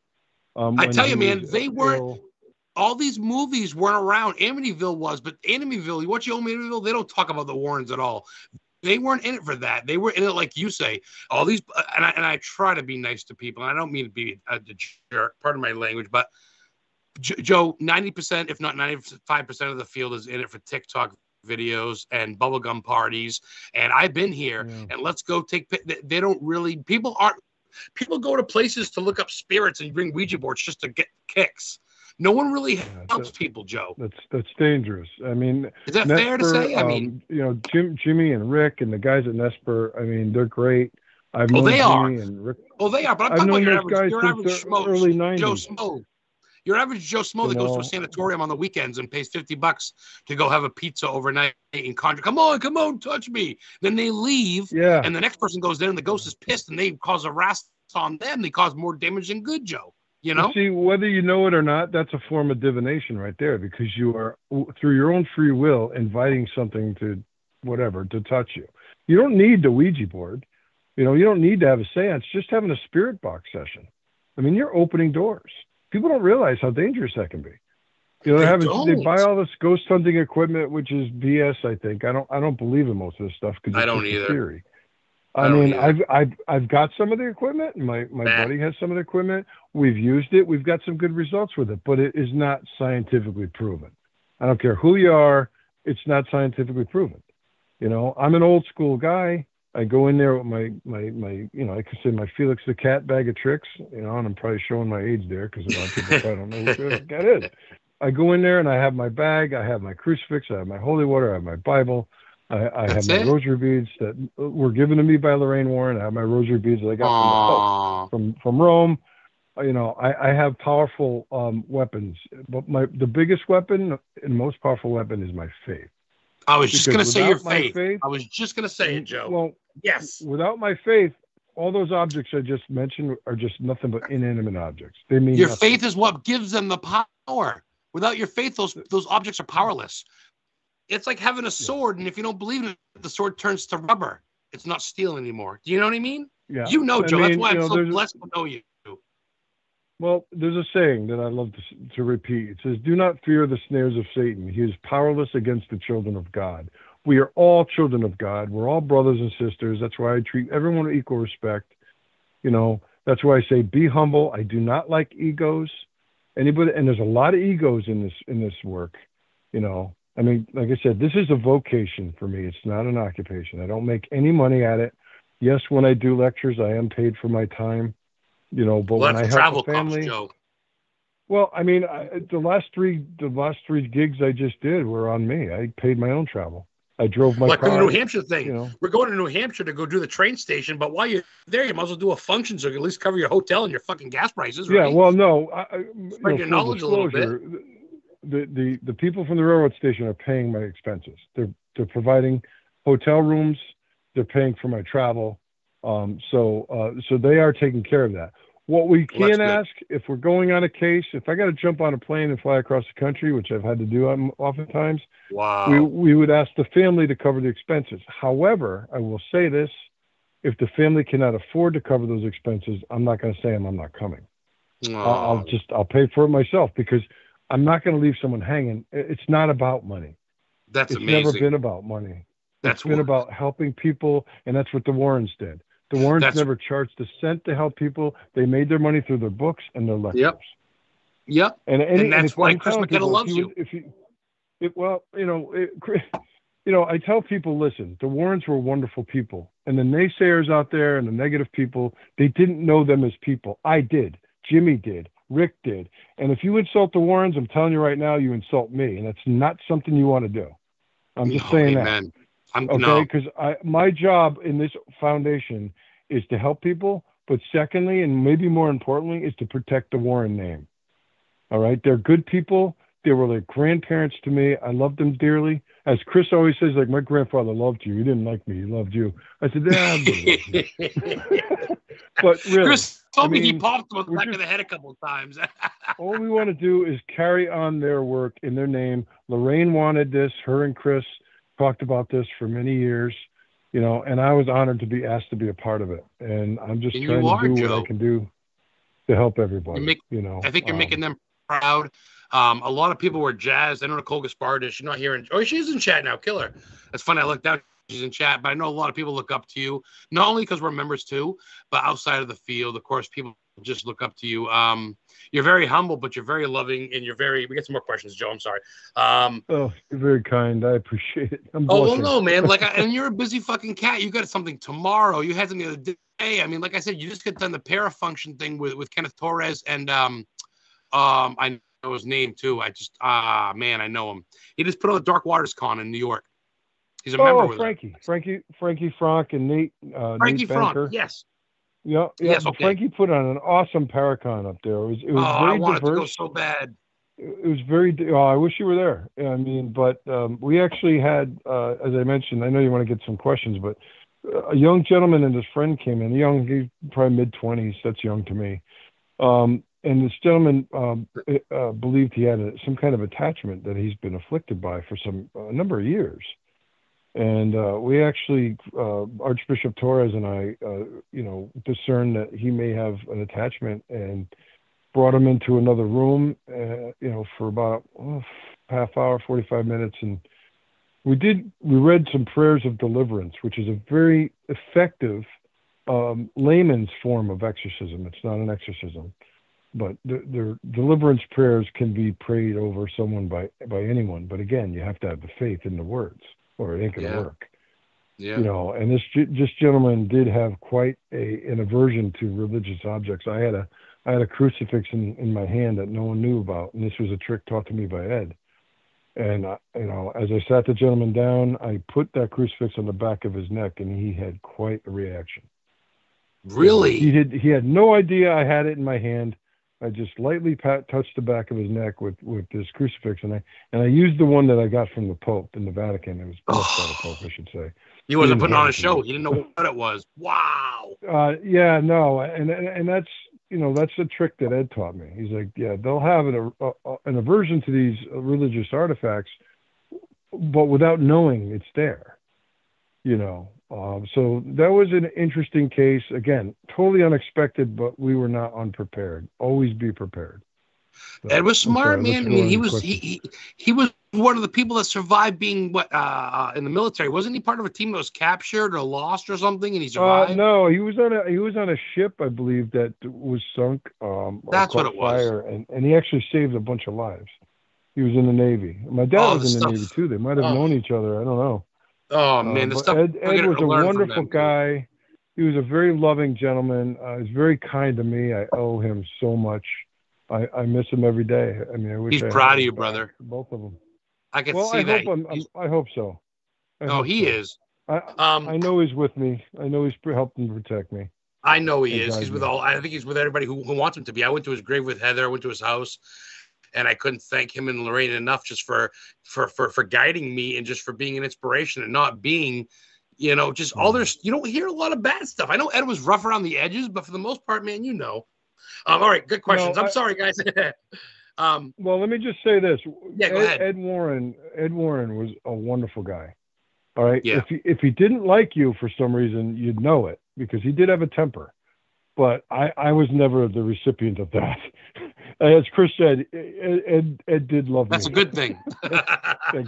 I tell you, man, they weren't. All these movies weren't around. Amityville was, but Amityville, you watch Amityville, they don't talk about the Warrens at all. They weren't in it for that. They were in it, like you say. All these, and I try to be nice to people. And I don't mean to be a jerk. Pardon my language, but Joe, 90%, if not 95% of the field is in it for TikTok videos and bubblegum parties. And I've been here, and let's go take. They don't really. People go to places to look up spirits and bring Ouija boards just to get kicks. No one really helps people, Joe. That's dangerous. I mean, is that fair to say? I mean, Jimmy and Rick and the guys at Nesper. I mean, they're great. They are. But I'm talking about your average schmo, early 90s. Joe Smo. Your average Joe Smo that goes to a sanatorium on the weekends and pays $50 to go have a pizza overnight and conjure. Come on, touch me. Then they leave, and the next person goes there, and the ghost is pissed, and they cause a rest on them. They cause more damage than good, Joe. See, whether you know it or not, that's a form of divination right there, because you are, through your own free will, inviting something to touch you. You don't need the Ouija board. You don't need to have a seance. Just having a spirit box session. I mean, you're opening doors. People don't realize how dangerous that can be. You know, they buy all this ghost hunting equipment, which is BS. I think I don't believe in most of this stuff because it's just a theory. I mean, I've got some of the equipment. My buddy has some of the equipment. We've used it. We've got some good results with it, but it is not scientifically proven. I don't care who you are. It's not scientifically proven. You know, I'm an old school guy. I go in there with my you know, I could say my Felix the Cat bag of tricks, you know, and I'm probably showing my age there because a lot of people probably don't know who Felix the Cat is. I go in there and I have my bag, I have my crucifix, I have my holy water, I have my Bible, I have my rosary beads that were given to me by Lorraine Warren. I have my rosary beads that I got from Rome. You know, I have powerful weapons, but the biggest weapon and most powerful weapon is my faith. I was just going to say your faith. I was just going to say it, Joe. Well, yes. Without my faith, all those objects I just mentioned are just nothing but inanimate objects. They mean your nothing. faith is what gives them the power. Without your faith, those objects are powerless. It's like having a sword, and if you don't believe it, the sword turns to rubber. It's not steel anymore. Do you know what I mean? Yeah. You know, Joe. That's why I'm so blessed to know you. Well, there's a saying that I love to repeat. It says, "Do not fear the snares of Satan. He is powerless against the children of God." We are all children of God. We're all brothers and sisters. That's why I treat everyone with equal respect. You know, that's why I say, be humble. I do not like egos. Anybody, and there's a lot of egos in this work. You know, I mean, like I said, this is a vocation for me. It's not an occupation. I don't make any money at it. Yes, when I do lectures, I am paid for my time. You know, but when I help a family, well, I mean, the last three gigs I just did were on me. I paid my own travel. I drove my car. Like the New Hampshire thing. You know, we're going to New Hampshire to go do the train station, but while you're there, you might as well do a function so you can at least cover your hotel and your fucking gas prices, right? Yeah, well, no. Spread your knowledge a little bit. The people from the railroad station are paying my expenses. They're providing hotel rooms. They're paying for my travel. So they are taking care of that. What we can ask, if we're going on a case, if I got to jump on a plane and fly across the country, which I've had to do oftentimes, we would ask the family to cover the expenses. However, I will say this, if the family cannot afford to cover those expenses, I'm not going to say I'm not coming. I'll pay for it myself because I'm not going to leave someone hanging. It's not about money. That's amazing. It's never been about money. It's been about helping people, and that's what the Warrens did. The Warrens never charged a cent to help people. They made their money through their books and their lectures. Yep. And that's why Chris McKenna loves you. I tell people, listen, the Warrens were wonderful people. And the naysayers out there and the negative people, they didn't know them as people. I did. Jimmy did. Rick did. And if you insult the Warrens, I'm telling you right now, you insult me. And that's not something you want to do. I'm just saying that. Okay, because my job in this foundation is to help people, but secondly, and maybe more importantly, is to protect the Warren name. All right, they're good people. They were like grandparents to me. I loved them dearly. As Chris always says, like, my grandfather loved you. He didn't like me. He loved you. I said, but really, Chris told me he popped him on the back of the head a couple of times. All we want to do is carry on their work in their name. Lorraine wanted this. Her and Chris talked about this for many years, you know, and I was honored to be asked to be a part of it. And I'm just trying to do what I can do to help everybody. I think you're making them proud. A lot of people were jazzed. I know Nicole Gaspard is. She's not here. She's in chat now. Killer. That's funny. I looked down. She's in chat, but I know a lot of people look up to you, not only because we're members too, but outside of the field, of course, people just look up to you. You're very humble, but you're very loving, and we get some more questions, Joe. I'm sorry. You're very kind. I appreciate it. Well, no, man. And you're a busy fucking cat. You got something tomorrow. You had something the other day. I mean, like I said, you just got done the parafunction thing with Kenneth Torres, and I know his name too. I know him. He just put on the Dark Waters Con in New York. He's a member with Franke, Frank, and Nate. Frankie Nate Banker. Frank, yes. Yeah. Yes, okay. Frankie put on an awesome Paracon up there. It was very I wanted diverse. to go so bad. It was very. I wish you were there. I mean, but we actually had, as I mentioned, I know you want to get some questions, but a young gentleman and his friend came in. He's probably mid-20s. That's young to me. And this gentleman believed he had some kind of attachment that he's been afflicted by for a number of years. And we actually, Archbishop Torres and I, discerned that he may have an attachment, and brought him into another room, for about half hour, 45 minutes. And we read some prayers of deliverance, which is a very effective layman's form of exorcism. It's not an exorcism, but their deliverance prayers can be prayed over someone by anyone. But again, you have to have the faith in the words, or it ain't going to work. Yeah. And this gentleman did have quite an aversion to religious objects. I had a crucifix in my hand that no one knew about, and this was a trick taught to me by Ed. And as I sat the gentleman down, I put that crucifix on the back of his neck, and he had quite a reaction. Really? He had no idea I had it in my hand. I just lightly touched the back of his neck with this crucifix, and I used the one that I got from the Pope in the Vatican. It was blessed by the Pope, I should say. He wasn't putting on a show. He didn't know what it was. Wow. Yeah, no, and that's that's a trick that Ed taught me. He's like, yeah, they'll have an aversion to these religious artifacts, but without knowing it's there. So that was an interesting case. Again, totally unexpected, but we were not unprepared. Always be prepared. So, Ed was smart, man. I mean, he was one of the people that survived being in the military. Wasn't he part of a team that was captured or lost or something, and he survived? No, he was on a ship, I believe, that was sunk. That's what it was. Fire, and he actually saved a bunch of lives. He was in the Navy. My dad was in the Navy too. They might have known each other. I don't know. Oh man, the stuff. Ed was a wonderful guy. He was a very loving gentleman. He's very kind to me. I owe him so much. I miss him every day. I mean, I wish he's proud of you, brother. Both of them. I can see that. I hope so. He is. I know he's with me. I know he's helping protect me. I know he is. He's with all. I think he's with everybody who wants him to be. I went to his grave with Heather. I went to his house, and I couldn't thank him and Lorraine enough just for guiding me, and just for being an inspiration, and not being, just all there's. You don't hear a lot of bad stuff. I know Ed was rough around the edges, but for the most part, man, all right, good questions. I'm sorry, guys. Well, let me just say this. Yeah, go ahead. Ed Warren was a wonderful guy. All right. Yeah. If he didn't like you for some reason, you'd know it, because he did have a temper. But I was never the recipient of that. As Chris said, Ed did love me. That's a good thing.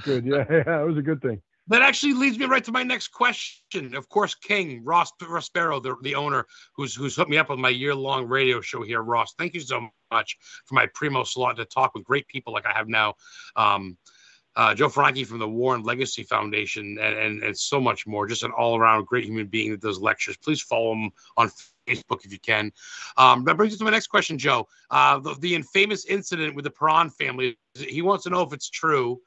Good. Yeah, it was a good thing. That actually leads me right to my next question. Of course, King Ross Prospero, the owner, who's hooked me up with my year-long radio show here. Ross, thank you so much for my primo slot to talk with great people like I have now. Joe Franke from the War and Legacy Foundation, and so much more. Just an all-around great human being that does lectures. Please follow him on Facebook if you can. That brings us to my next question, Joe. The infamous incident with the Perron family. He wants to know if it's true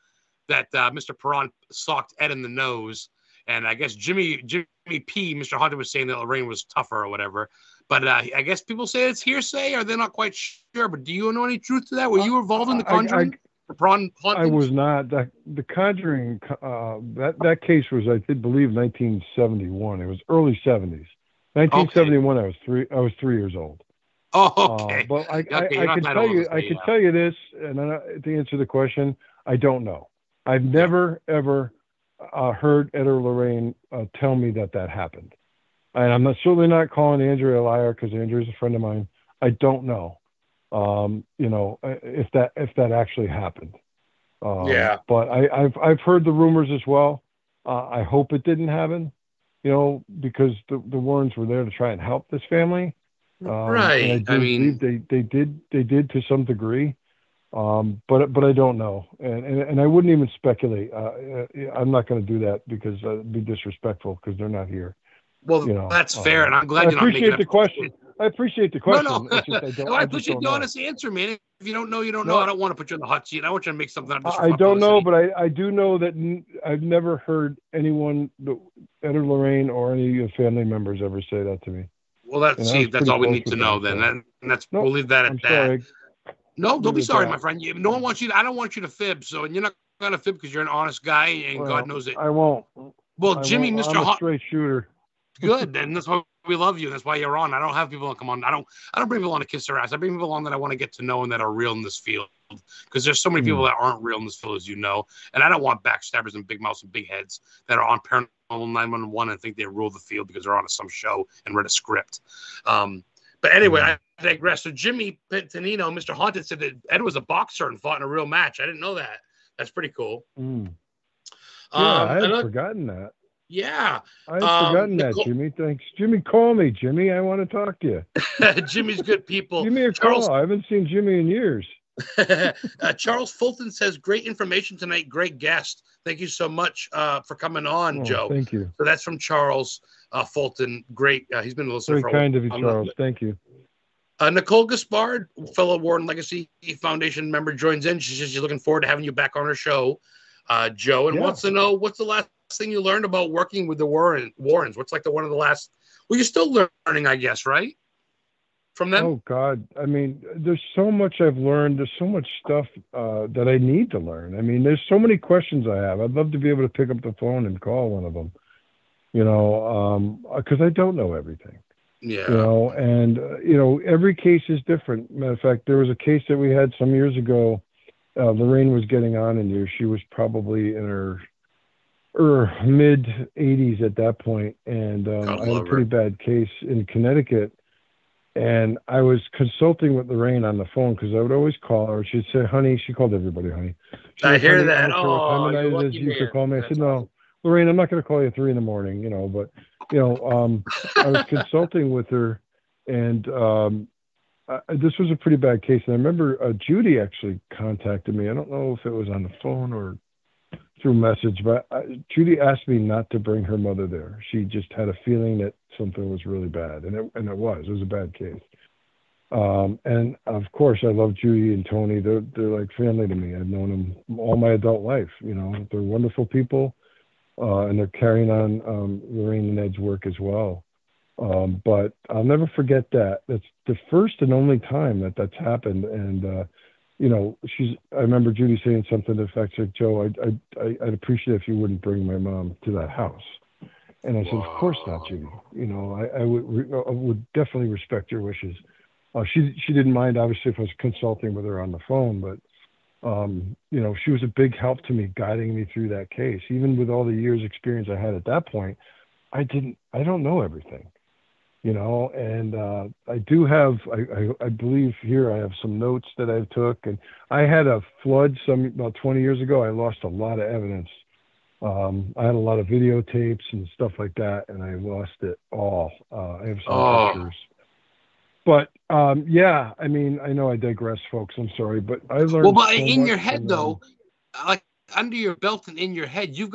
that Mr. Perron socked Ed in the nose. And I guess Jimmy P., Mr. Hunter, was saying that Lorraine was tougher or whatever. But I guess people say it's hearsay, or they're not quite sure. But do you know any truth to that? Were you involved in the Conjuring? I was not. The Conjuring, that case was, I believe, 1971. It was early 70s. 1971. Okay. I was 3 years old. Oh, okay. But I can tell you this, and to answer the question, I don't know. I've never ever heard Ed or Lorraine tell me that happened, and I'm certainly not calling Andrea a liar, because Andrea's a friend of mine. I don't know. If that actually happened. But I've heard the rumors as well. I hope it didn't happen, because the Warrens were there to try and help this family. Right. I mean, they did to some degree. But I don't know, and I wouldn't even speculate. I'm not going to do that, because it'd be disrespectful, because they're not here. Well, that's fair, and I'm glad you're not making the question. I appreciate the question. No. I appreciate the honest answer, man. If you don't know, you don't know. I don't want to put you in the hot seat. I want you to make something up. I don't know, but I do know that I've never heard anyone, Ed or Lorraine, or any of family members, ever say that to me. Well, that's all we need to know then. We'll leave that at that. Sorry. No, don't be sorry, my friend. No one wants you. I don't want you to fib. So, and you're not going to fib, because you're an honest guy, and God knows it. I won't. Well, Jimmy, I'm Mr. a straight shooter. Good, and that's why we love you. That's why you're on. I don't have people that come on. I don't bring people on to kiss their ass. I bring people on that I want to get to know and that are real in this field. because there's so many people that aren't real in this field, as you know. And I don't want backstabbers and big mouths and big heads that are on Paranormal 911 and think they rule the field because they're on some show and read a script. But anyway, I digress. So Jimmy Pentanino, Mr. Haunted, said that Ed was a boxer and fought in a real match. I didn't know that. That's pretty cool. Yeah, I had forgotten that. Yeah. I had forgotten that, Jimmy. Thanks. Jimmy, call me, Jimmy. I want to talk to you. Jimmy's good people. Give me a call. I haven't seen Jimmy in years. Charles Fulton says, great information tonight. Great guest. Thank you so much for coming on, Joe. Thank you. So that's from Charles Fulton. Great. He's been a listener for a while. Very kind of you, Charles. Thank you. Nicole Gaspard, fellow Warren Legacy Foundation member, joins in. She says she's looking forward to having you back on her show, Joe, and wants to know what's the last thing you learned about working with the Warrens. What's like one of the last? Well, you're still learning, I guess, right? From them? Oh God, I mean, there's so much I've learned. There's so much stuff that I need to learn. I mean, there's so many questions I have. I'd love to be able to pick up the phone and call one of them, because I don't know everything. Yeah. And every case is different. Matter of fact, there was a case that we had some years ago. Lorraine was getting on in years. She was probably in her mid 80s at that point, and I had a pretty bad case in Connecticut. And I was consulting with Lorraine on the phone because I would always call her. She'd say, "Honey," she called everybody "honey." I hear that. You could call me. I said, "No, Lorraine, I'm not going to call you at 3 a.m. But I was consulting with her, and this was a pretty bad case. And I remember Judy actually contacted me. I don't know if it was on the phone or through message, but Judy asked me not to bring her mother there. She just had a feeling that something was really bad, and it was a bad case. And of course, I love Judy and Tony. They're like family to me. I've known them all my adult life. They're wonderful people, and they're carrying on Lorraine and Ed's work as well. But I'll never forget that. That's the first and only time that's happened. And I remember Judy saying something to the effect of, "Joe, I'd appreciate if you wouldn't bring my mom to that house." And I said, "Of course not, Judy. I would definitely respect your wishes." She didn't mind, obviously, if I was consulting with her on the phone, but she was a big help to me, guiding me through that case. Even with all the years experience I had at that point, I don't know everything. And I do have, I believe here I have some notes that I took, and I had a flood about 20 years ago. I lost a lot of evidence. I had a lot of videotapes and stuff like that, and I lost it all. I have some pictures. But I mean, I know I digress, folks. I'm sorry, but I learned. Well, but in your head, though, like under your belt and in your head, you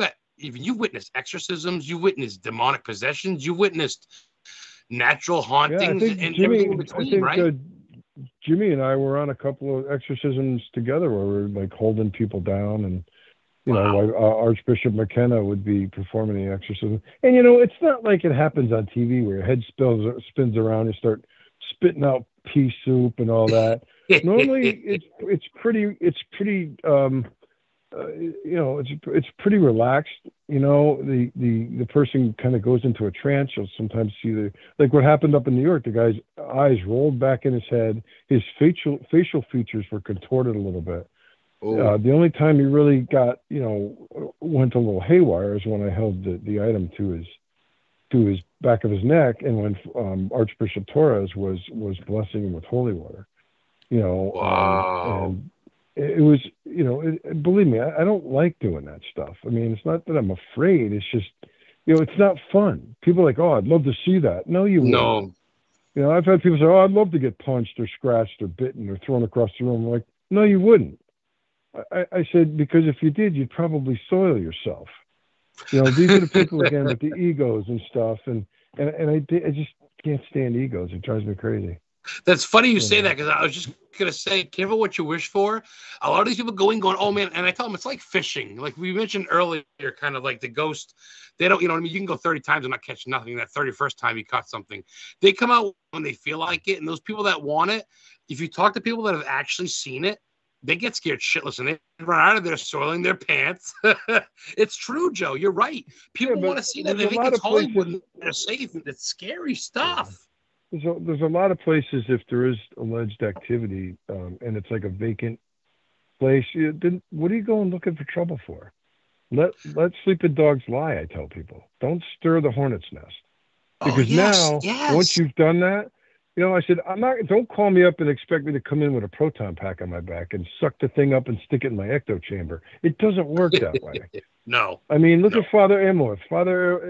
witnessed exorcisms, you witnessed demonic possessions, you witnessed natural hauntings, and everything in between, right? Jimmy and I were on a couple of exorcisms together where we were like holding people down, and Archbishop McKenna would be performing the exorcism. And it's not like it happens on TV where your head spins around and start spitting out pea soup and all that. Normally, it's pretty it's pretty relaxed. The person kind of goes into a trance. You'll sometimes see like what happened up in New York. The guy's eyes rolled back in his head. His facial features were contorted a little bit. The only time he really got, went a little haywire is when I held the item to his back of his neck, and when Archbishop Torres was blessing him with holy water. And it was, believe me, I don't like doing that stuff. I mean, it's not that I'm afraid. It's just, it's not fun. People are like, "Oh, I'd love to see that." No, you won't. I've had people say, "Oh, I'd love to get punched or scratched or bitten or thrown across the room." I'm like, no, you wouldn't. I said, because if you did, you'd probably soil yourself. These are the people, again, with the egos and stuff. And I just can't stand egos. It drives me crazy. That's funny you say that, because I was just going to say, careful what you wish for. A lot of these people going, "Oh, man," and I tell them it's like fishing. Like we mentioned earlier, kind of like the ghost. They don't, what I mean? You can go 30 times and not catch nothing. That 31st time you caught something. They come out when they feel like it. And those people that want it, if you talk to people that have actually seen it, they get scared shitless and they run out of there soiling their pants. It's true, Joe. You're right. People want to see that. They think it's Hollywood and they're safe. It's scary stuff. There's a lot of places, if there is alleged activity, and it's like a vacant place, what are you going looking for trouble for? Let sleeping dogs lie, I tell people. Don't stir the hornet's nest. Oh, Because yes, now, once yes. you've done that, I said, don't call me up and expect me to come in with a proton pack on my back and suck the thing up and stick it in my ecto chamber. It doesn't work that way. No. I mean, look No. at Father Amorth. Father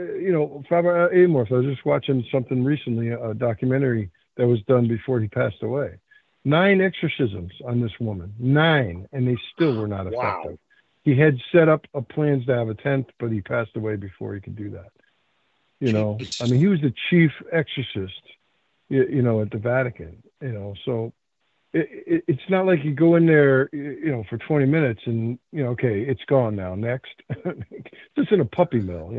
Amorth. I was just watching something recently, a documentary that was done before he passed away. 9 exorcisms on this woman. 9, and they still were not effective. Wow. He had set up plans to have a 10th, but he passed away before he could do that. I mean, he was the chief exorcist, at the Vatican, so it's not like you go in there, for 20 minutes and, okay, it's gone now. Next. Just in a puppy mill,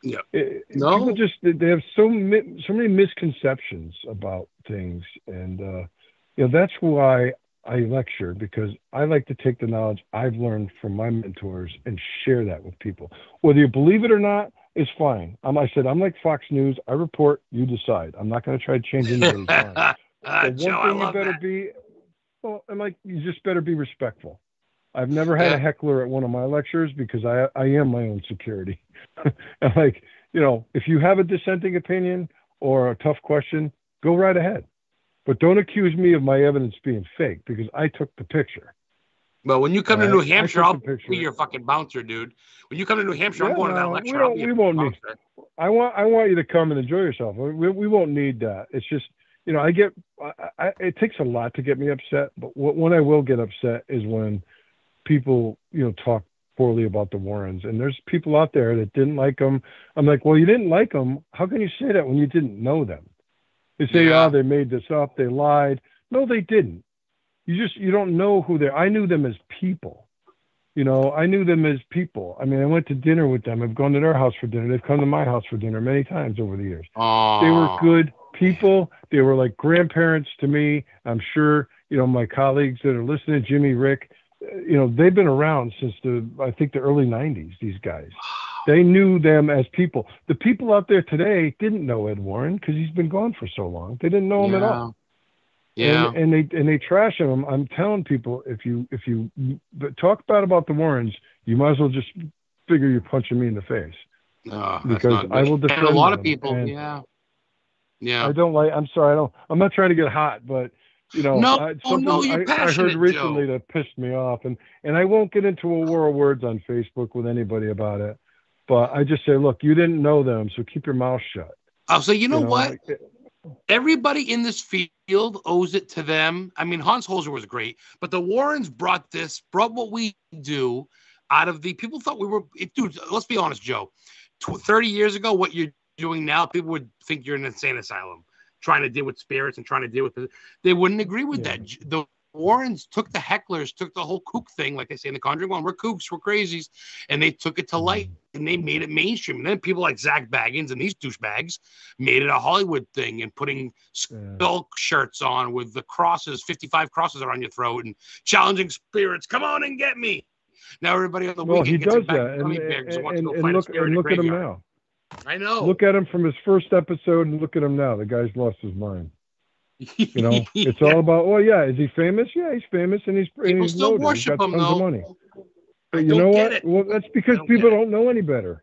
Yeah. People just, they have so many misconceptions about things. And, that's why I lecture, because I like to take the knowledge I've learned from my mentors and share that with people. Whether you believe it or not is fine. I'm like Fox News. I report, you decide. I'm not going to try to change anybody's mind. But Joe, one thing you better be, you just better be respectful. I've never had a heckler at one of my lectures because I am my own security. And if you have a dissenting opinion or a tough question, go right ahead. But don't accuse me of my evidence being fake because I took the picture. Well, when you come to New Hampshire, I'll be your fucking bouncer, dude. When you come to New Hampshire, I'm going to that lecture. We won't need. I want you to come and enjoy yourself. We won't need that. It's just, it takes a lot to get me upset. But when I will get upset is when people, talk poorly about the Warrens. And there's people out there that didn't like them. I'm like, well, you didn't like them. How can you say that when you didn't know them? They say, they made this up. They lied. No, they didn't. You don't know who they're. I knew them as people. I knew them as people. I mean, I went to dinner with them. I've gone to their house for dinner. They've come to my house for dinner many times over the years. They were good people. They were like grandparents to me. I'm sure, my colleagues that are listening, Jimmy, Rick, they've been around since I think the early 90s, these guys. They knew them as people. The people out there today didn't know Ed Warren because he's been gone for so long. They didn't know him at all. Yeah. And they trash him. I'm telling people, if you talk bad about the Warrens, you might as well just figure you're punching me in the face. Because I will defend a lot them. of people. Yeah. I don't like. I'm sorry. I'm not trying to get hot, but no, you're I heard recently Joe. that pissed me off, and I won't get into a war of words on Facebook with anybody about it. But I just say, look, you didn't know them, so keep your mouth shut. I'll say, you know what? Everybody in this field owes it to them. I mean, Hans Holzer was great, but the Warrens brought what we do out of the people thought we were, dude, let's be honest, Joe. 30 years ago, what you're doing now, people would think you're in an insane asylum trying to deal with spirits and trying to deal with they wouldn't agree with that. The Warrens took the hecklers, took the whole kook thing, like I say in The Conjuring 1, we're kooks, we're crazies, and they took it to light and they made it mainstream. And then people like Zach Baggins and these douchebags made it a Hollywood thing and putting skull shirts on with the crosses, 55 crosses around your throat and challenging spirits. Come on and get me. Now everybody on the weekend gets it back and look at him now. I know. Look at him from his first episode and look at him now. The guy's lost his mind. It's all about, is he famous? Yeah, he's famous and he's still loaded. Worship he's got him, tons though. of money. But you know what? Well, that's because people don't know any better.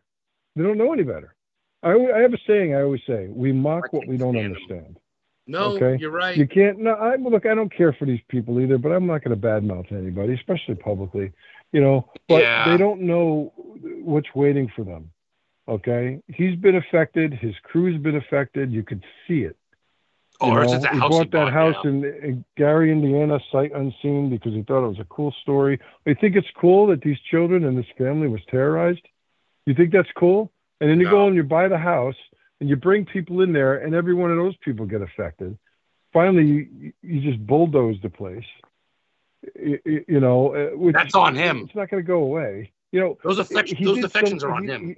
They don't know any better. I have a saying I always say, we mock what we don't understand. No, you're right. You can't. No, I don't care for these people either, but I'm not going to badmouth anybody, especially publicly. But they don't know what's waiting for them. Okay, he's been affected. His crew's been affected. You could see it. He bought that house in Gary, Indiana, sight unseen, because he thought it was a cool story. You think it's cool that these children and this family was terrorized? You think that's cool? And then you go and you buy the house and you bring people in there, and every one of those people get affected. Finally, you just bulldoze the place. That's on him. It's not going to go away. Those affections are on him.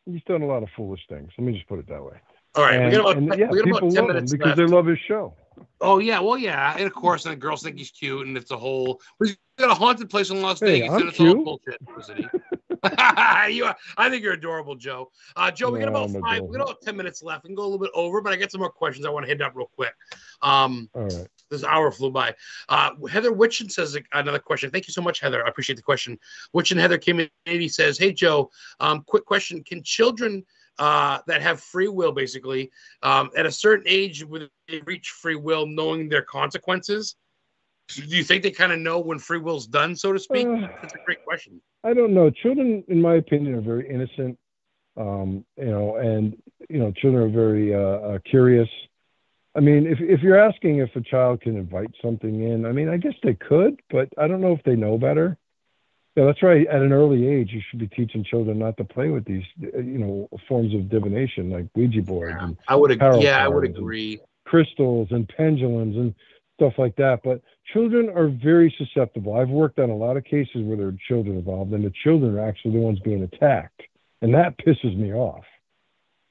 He's done a lot of foolish things. Let me just put it that way. All right, people love him because they love his show. Oh yeah, well yeah, and of course, the girls think he's cute, and it's a whole. He's got a haunted place in Las Vegas, and it's all bullshit. I think you're adorable, Joe. Joe, we got about 10 minutes left. We can go a little bit over, but I got some more questions I want to hit up real quick. All right. This hour flew by. Heather Witchen says another question. Thank you so much, Heather. I appreciate the question. Witchen Heather came in and he says, "Hey, Joe, quick question. Can children that have free will, basically, at a certain age, when they reach free will, knowing their consequences, do you think they kind of know when free will's done, so to speak?" That's a great question. I don't know. Children, in my opinion, are very innocent. And children are very curious. I mean, if you're asking if a child can invite something in, I mean, I guess they could, but I don't know if they know better. Yeah, that's right. At an early age, you should be teaching children not to play with these, forms of divination like Ouija boards and I would agree. Crystals and pendulums and stuff like that. But children are very susceptible. I've worked on a lot of cases where there are children involved, and the children are actually the ones being attacked, and that pisses me off.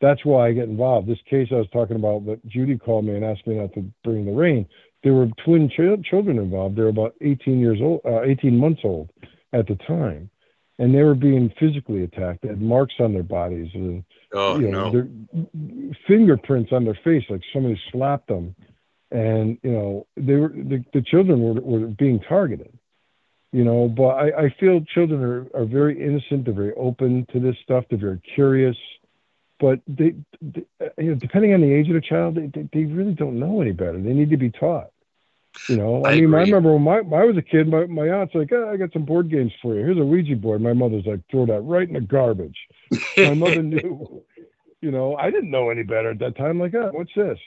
That's why I get involved. This case I was talking about that Judy called me and asked me not to bring the rain. There were twin children involved. They were about 18 months old at the time, and they were being physically attacked. They had marks on their bodies and their fingerprints on their face, like somebody slapped them. And they were the children were being targeted. But I feel children are very innocent. They're very open to this stuff. They're very curious. But they depending on the age of the child, they really don't know any better. They need to be taught. I remember when I was a kid, my aunt's like, I got some board games for you. Here's a Ouija board. My mother's like, throw that right in the garbage. My mother knew. I didn't know any better at that time. Like, what's this?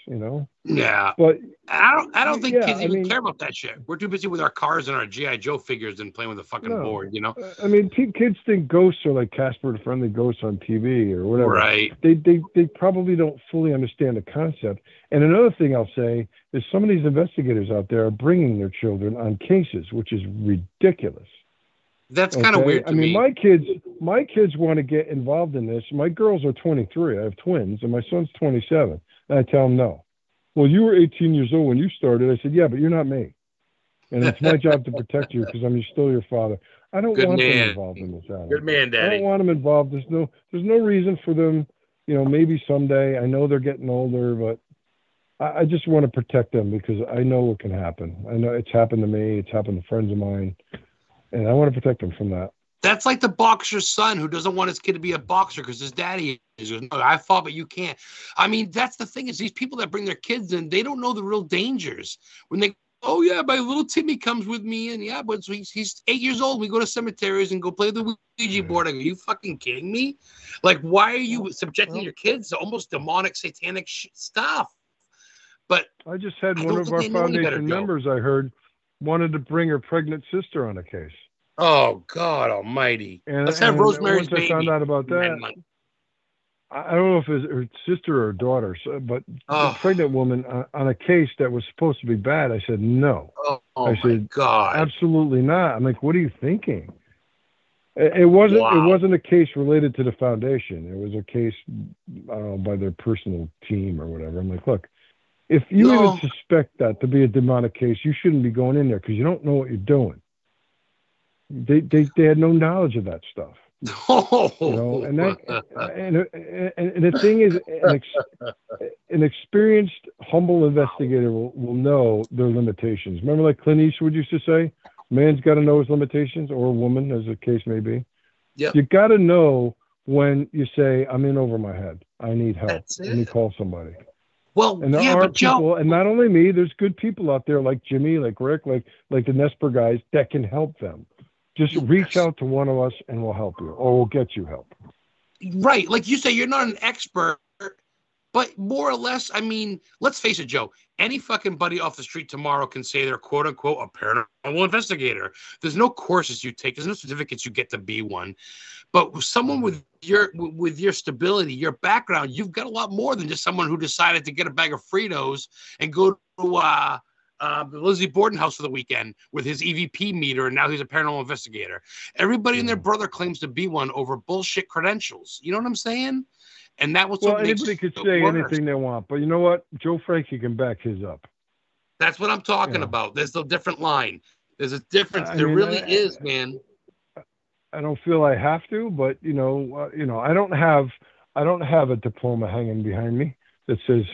Yeah. But I don't think kids even care about that shit. We're too busy with our cars and our G.I. Joe figures and playing with the fucking board, I mean, kids think ghosts are like Casper the Friendly Ghost on TV or whatever. Right. They probably don't fully understand the concept. And another thing I'll say is some of these investigators out there are bringing their children on cases, which is ridiculous. That's kind of weird to me. My kids want to get involved in this. My girls are 23. I have twins, and my son's 27. And I tell them no. Well, you were 18 years old when you started. I said, yeah, but you're not me. And it's my job to protect you because I'm still your father. I don't want them involved in this. Adam. Good man, Daddy. I don't want them involved. There's no reason for them. Maybe someday. I know they're getting older, but I just want to protect them because I know what can happen. I know it's happened to me. It's happened to friends of mine. And I want to protect them from that. That's like the boxer's son who doesn't want his kid to be a boxer because his daddy is. No, I fought, but you can't. I mean, that's the thing is these people that bring their kids in, they don't know the real dangers. When they, oh, yeah, my little Timmy comes with me. And yeah, but he's 8 years old. We go to cemeteries and go play the Ouija board. I go, are you fucking kidding me? Like, why are you subjecting your kids to almost demonic, satanic stuff? But I just had one of our foundation members, I heard, wanted to bring her pregnant sister on a case. Oh, God almighty. Let's have Rosemary's Baby. I found out about that. I don't know if it's her sister or daughter, but the pregnant woman on a case that was supposed to be bad, I said, no. I said, God. Absolutely not. I'm like, what are you thinking? It wasn't a case related to the foundation. It was a case, I don't know, by their personal team or whatever. I'm like, look, if you even suspect that to be a demonic case, you shouldn't be going in there because you don't know what you're doing. They had no knowledge of that stuff. And the thing is, an experienced, humble investigator will know their limitations. Remember, like Clint Eastwood used to say, man's got to know his limitations, or a woman, as the case may be. Yep. You got to know when you say, I'm in over my head. I need help. Let me call somebody. Well, and there are people, and not only me, there's good people out there like Jimmy, like Rick, like the Nesper guys that can help them. Just reach out to one of us and we'll help you, or we'll get you help. Right. Like you say, you're not an expert, but more or less, I mean, let's face it, Joe, any fucking buddy off the street tomorrow can say they're quote unquote a paranormal investigator. There's no courses you take. There's no certificates you get to be one. But someone with your stability, your background, you've got a lot more than just someone who decided to get a bag of Fritos and go to the Lizzie Borden house for the weekend with his EVP meter, and now he's a paranormal investigator. Everybody and their brother claims to be one over bullshit credentials. You know what I'm saying? And that was what makes anybody could say anything they want, but you know what? Joe Franke can back his up. That's what I'm talking about. There's a different line. There's a difference. There really is, man. I don't feel I have to, but I don't have a diploma hanging behind me that says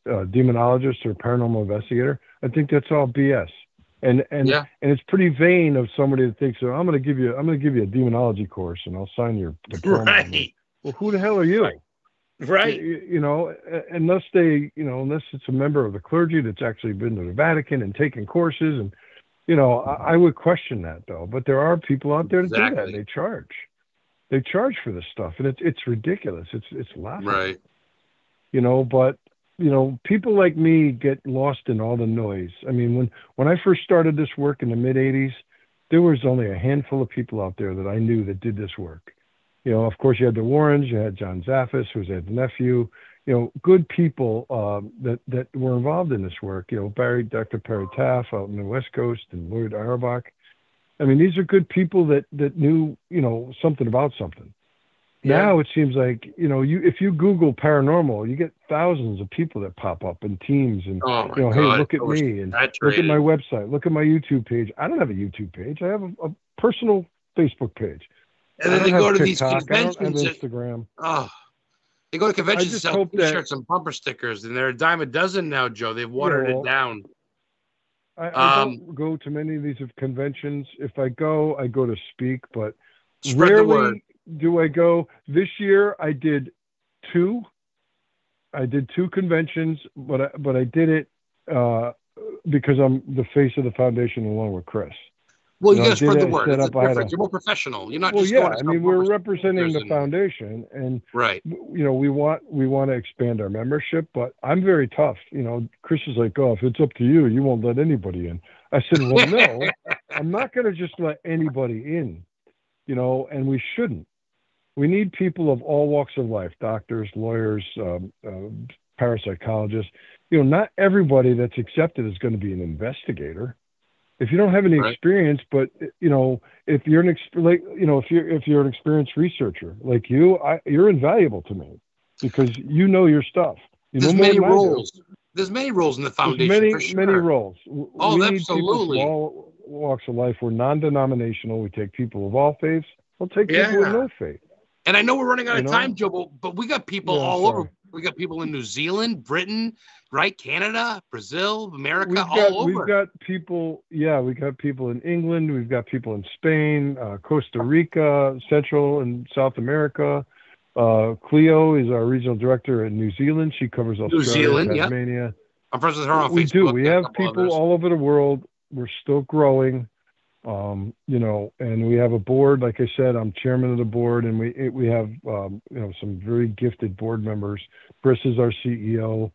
demonologist or paranormal investigator. I think that's all BS. And Yeah. and it's pretty vain of somebody that thinks, I'm going to give you a demonology course and I'll sign your diploma. Right. Well, who the hell are you? Right. You know, unless it's a member of the clergy that's actually been to the Vatican and taken courses, and I would question that though. But there are people out there that do that. And they charge for this stuff, and it's ridiculous. It's laughable. Right. But people like me get lost in all the noise. I mean, when I first started this work in the mid '80s, there was only a handful of people out there that I knew that did this work. Of course, you had the Warrens, you had John Zaffis, who was Ed's nephew, good people that were involved in this work. Dr. Perry Taff out in the West Coast, and Lloyd Auerbach. I mean, these are good people that knew, something about something. Yeah. Now it seems like, if you Google paranormal, you get thousands of people that pop up in teams and, hey, look at me and look at my website, look at my YouTube page. I don't have a YouTube page. I have a personal Facebook page. And then they go to these conventions. I don't have Instagram. They go to conventions and sell t-shirts and bumper stickers, and they're a dime a dozen now, Joe. They've watered it down. I don't go to many of these conventions. If I go to speak, but spread the word. Do I go? This year I did two. I did two conventions, but I did it because I'm the face of the foundation along with Chris. Well, you got to spread the word. It's different. You're more professional. You're not just going to we're representing the foundation, and right. We want to expand our membership, but I'm very tough. Chris is like, if it's up to you, you won't let anybody in. I said, well, no, I'm not going to just let anybody in. And we shouldn't. We need people of all walks of life: doctors, lawyers, parapsychologists. Not everybody that's accepted is going to be an investigator. If you don't have any experience, but if you're if you're an experienced researcher like you're invaluable to me because you know your stuff. There's many roles. There's many roles in the foundation. Many roles. Oh, we absolutely. Need people from all walks of life. We're non-denominational. We take people of all faiths. We'll take people with no faith. And I know we're running out of time, Joe, but we got people all over. We got people in New Zealand, Britain, right? Canada, Brazil, America, all over. We've got people, we got people in England. We've got people in Spain, Costa Rica, Central and South America. Cleo is our regional director in New Zealand. She covers Australia, Tasmania. Yep. I'm friends with her on Facebook. We do. We have people all over the world. We're still growing. And we have a board. Like I said, I'm chairman of the board, and we have some very gifted board members. Chris is our CEO.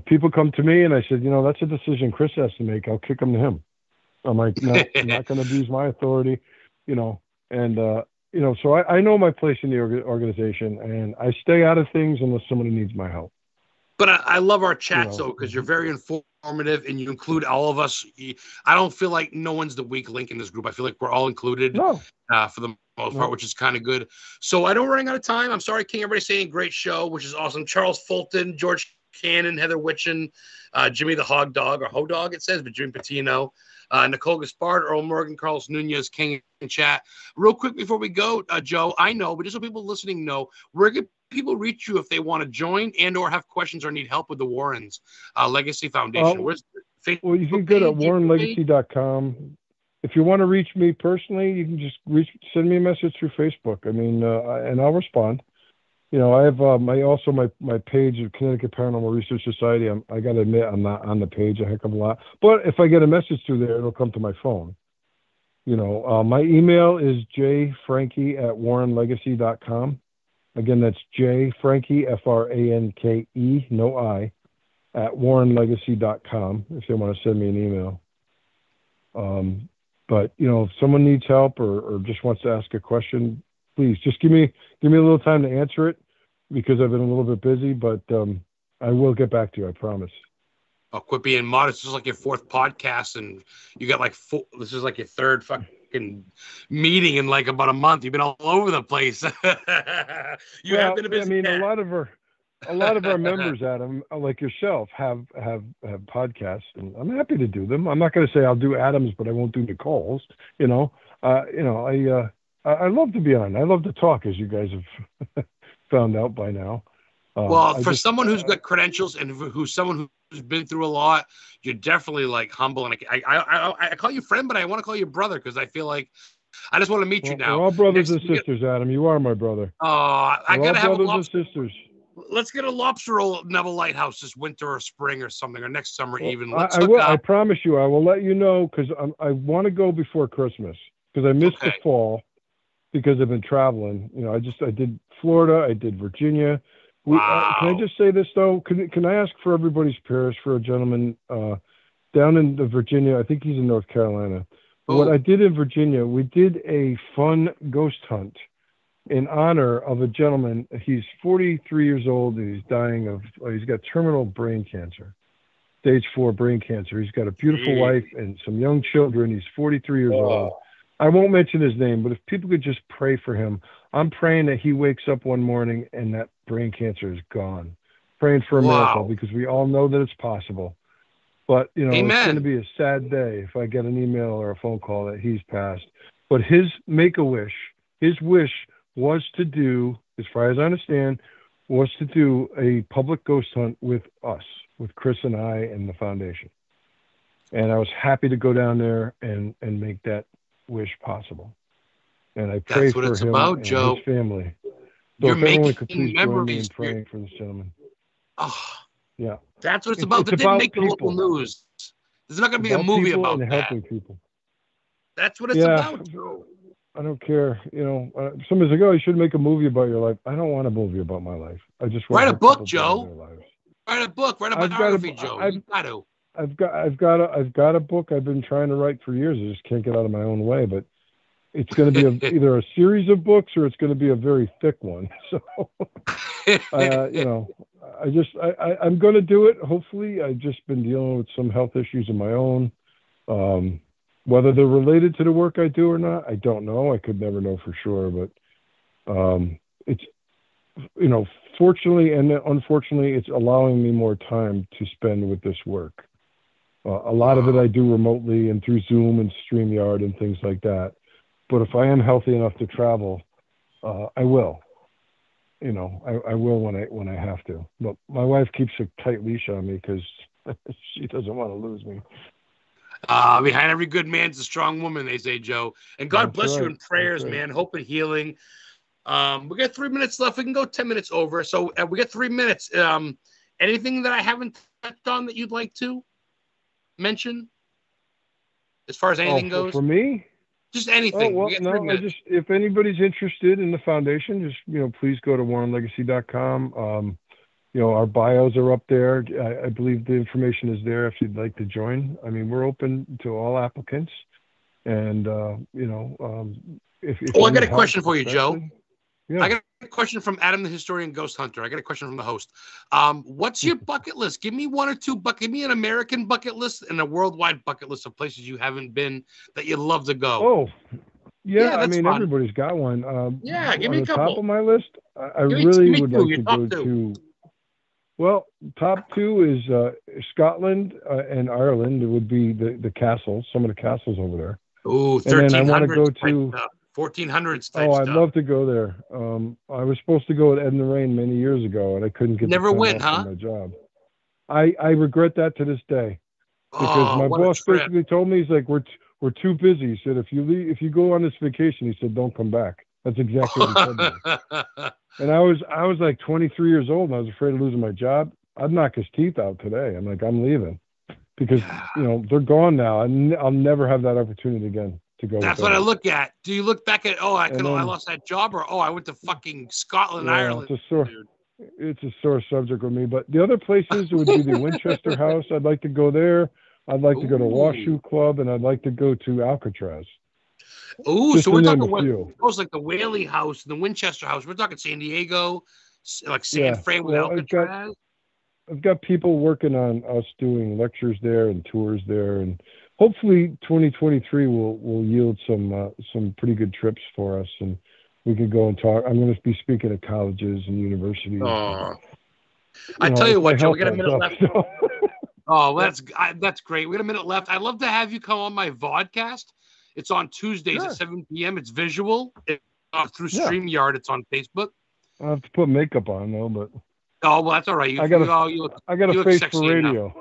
People come to me and I said, that's a decision Chris has to make. I'll kick them to him. I'm like, no, I'm not going to abuse my authority, so I know my place in the organization, and I stay out of things unless somebody needs my help. But I love our chats, though, because you're very informative and you include all of us. I don't feel like no one's the weak link in this group. I feel like we're all included for the most part, which is kind of good. So I know we're running out of time. I'm sorry, King. Everybody's saying great show, which is awesome. Charles Fulton, George Cannon, Heather Witchin, Jimmy the Hog Dog, or Ho Dog, it says, but Jimmy Patino, Nicole Gaspard, Earl Morgan, Carlos Nunez, King in chat. Real quick before we go, Joe, I know, but just so people listening know, where can people reach you if they want to join and or have questions or need help with the Warrens Legacy Foundation? Well, you can go to warrenlegacy.com. If you want to reach me personally, you can just send me a message through Facebook. I mean, and I'll respond. I have my page of Connecticut Paranormal Research Society. I got to admit, I'm not on the page a heck of a lot. But if I get a message through there, it'll come to my phone. My email is jfranke@warrenlegacy.com. Again, that's jfranke, Franke, no I, @warrenlegacy.com if they want to send me an email. But, if someone needs help or just wants to ask a question, please just give me a little time to answer it because I've been a little bit busy, but I will get back to you, I promise. Oh, quit being modest. This is like your fourth podcast, and you got like this is like your third fucking meeting in like about a month. You've been all over the place. Have been a busy a cat. lot of our members, Adam, like yourself, have podcasts, and I'm happy to do them. I'm not going to say I'll do Adam's, but I won't do Nicole's. I love to be on. I love to talk, as you guys have found out by now. Well, for someone who's got credentials and who's someone who's been through a lot, you're definitely like humble. And I call you friend, but I want to call you brother because I feel like I just want to meet you now. We're all brothers and sisters, Adam. You are my brother. I gotta have brothers and sisters. Let's get a lobster roll at Neville Lighthouse this winter or spring or something, or next summer even. I will. I promise you, I will let you know because I want to go before Christmas because I missed the fall because I've been traveling. You know, I did Florida, I did Virginia. Wow. Can I just say this though? Can I ask for everybody's prayers for a gentleman down in Virginia? I think he's in North Carolina. Ooh. What I did in Virginia, we did a fun ghost hunt in honor of a gentleman. He's 43 years old and he's dying of, he's got terminal brain cancer, stage 4 brain cancer. He's got a beautiful wife and some young children. He's 43 years old. I won't mention his name, but if people could just pray for him. I'm praying that he wakes up one morning and that brain cancer is gone. Praying for a miracle because we all know that it's possible. But, you know, It's going to be a sad day if I get an email or a phone call that he's passed. But his make-a-wish, his wish was to do, as far as I understand, was to do a public ghost hunt with us, with Chris and I and the foundation. And I was happy to go down there and make that wish possible. And I pray for him and his family. So You're if everyone making could please join me in praying for this gentleman. Oh, yeah. That's what it's about. It didn't make the local news. There's not going to be a movie about that. Helping people. That's what it's about, Joe. I don't care. You know, somebody's like, "Oh, you should make a movie about your life." I don't want a movie about my life. I just want write a book, Joe. Write a book. Write a biography, Joe. I've got a book I've been trying to write for years. I just can't get out of my own way. But it's going to be either a series of books or it's going to be a very thick one. So, you know, I'm going to do it. Hopefully, I've just been dealing with some health issues of my own. Whether they're related to the work I do or not, I don't know. I could never know for sure. But it's, you know, fortunately and unfortunately, it's allowing me more time to spend with this work. A lot of it I do remotely and through Zoom and StreamYard and things like that. But if I am healthy enough to travel, I will. You know, I will when I have to. But my wife keeps a tight leash on me because she doesn't want to lose me. Behind every good man's a strong woman, they say, Joe. And God bless you in prayers, man. Hope and healing. We got 3 minutes left. We can go 10 minutes over. So we got 3 minutes. Anything that I haven't touched on that you'd like to mention as far as anything goes? For me? Just anything. Well, no, if anybody's interested in the foundation, just, you know, please go to warrenlegacy.com. You know, our bios are up there. I believe the information is there if you'd like to join. I mean, we're open to all applicants. And, you know, if I got a question for you, Joe. Yeah. I got a question from Adam the Historian Ghost Hunter. I got a question from the host. What's your bucket list? Give me one or two. Give me an American bucket list and a worldwide bucket list of places you haven't been that you'd love to go. Oh, yeah. I mean, everybody's got one. Give me a couple. Top of my list, I really would like to go to. Well, top 2 is Scotland and Ireland. It would be the castles, some of the castles over there. Ooh, 1300s. And then I want to go to 1400s type I'd love to go there. I was supposed to go at LORAINE many years ago, and I couldn't get never went, huh? My job. I regret that to this day because my boss basically told me, he's like, we're too busy. He said, if you go on this vacation, he said, don't come back. That's exactly what he said to me. And I was like 23 years old, and I was afraid of losing my job. I'd knock his teeth out today. I'm like, I'm leaving because you know they're gone now. I'll never have that opportunity again to go. That's what I look at. Do you look back at I lost that job, or I went to fucking Scotland, Ireland? It's a sore subject with me. But the other places would be the Winchester House. I'd like to go there. I'd like to go to Washoe Club, and I'd like to go to Alcatraz. Oh, so we're talking like the Whaley House, the Winchester House. We're talking San Diego, like San Fran with Alcatraz. I've got people working on us doing lectures there and tours there, and hopefully 2023 will yield some pretty good trips for us, and we can go and talk. I'm going to be speaking at colleges and universities. I tell you what, Joe, we got a minute left. Oh, that's great. We got a minute left. I'd love to have you come on my vodcast. It's on Tuesdays at 7 p.m. It's visual. Through StreamYard. It's on Facebook. I'll have to put makeup on, though, but... Oh, well, that's all right. I got a face for radio.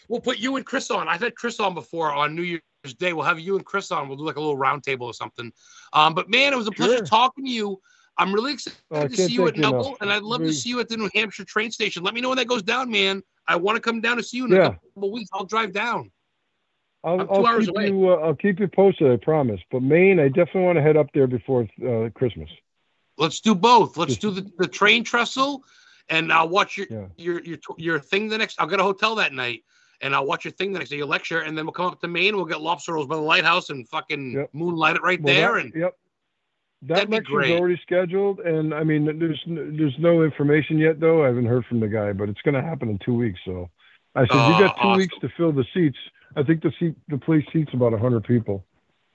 We'll put you and Chris on. I've had Chris on before on New Year's Day. We'll have you and Chris on. We'll do like a little round table or something. But man, it was a pleasure talking to you. I'm really excited to see you at Noble, and I'd love to see you at the New Hampshire train station. Let me know when that goes down, man. I want to come down to see you in a couple of weeks. I'll drive down. I'll keep you posted, I promise. But Maine, I definitely want to head up there before Christmas. Let's do both. Let's do the train trestle, and I'll watch your thing the next. I'll get a hotel that night, and I'll watch your thing the next day, your lecture, and then we'll come up to Maine. We'll get lobster rolls by the lighthouse and fucking moonlight it there. That lecture's already scheduled, and I mean, there's no information yet, though. I haven't heard from the guy, but it's going to happen in 2 weeks. So I said, you got 2 weeks to fill the seats. I think the place seats about 100 people.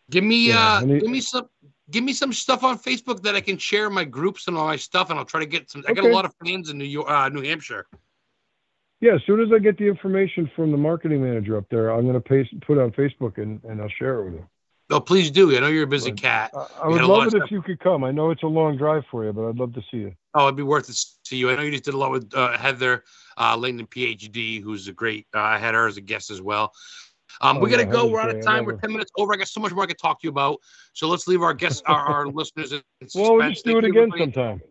Give me some stuff on Facebook that I can share in my groups and all my stuff, and I'll try to get some. I got a lot of fans in New Hampshire. Yeah, as soon as I get the information from the marketing manager up there, I'm going to put it on Facebook and I'll share it with you. Oh, please do. I know you're a busy cat. I would love it if you could come. I know it's a long drive for you, but I'd love to see you. Oh, it'd be worth it to see you. I know you just did a lot with Heather Langdon, PhD, who's a great. I had her as a guest as well. We got to go. We're out of time. We're 10 minutes over. I got so much more I could talk to you about. So let's leave our guests, our listeners in suspense. Well, we'll just do it again sometime.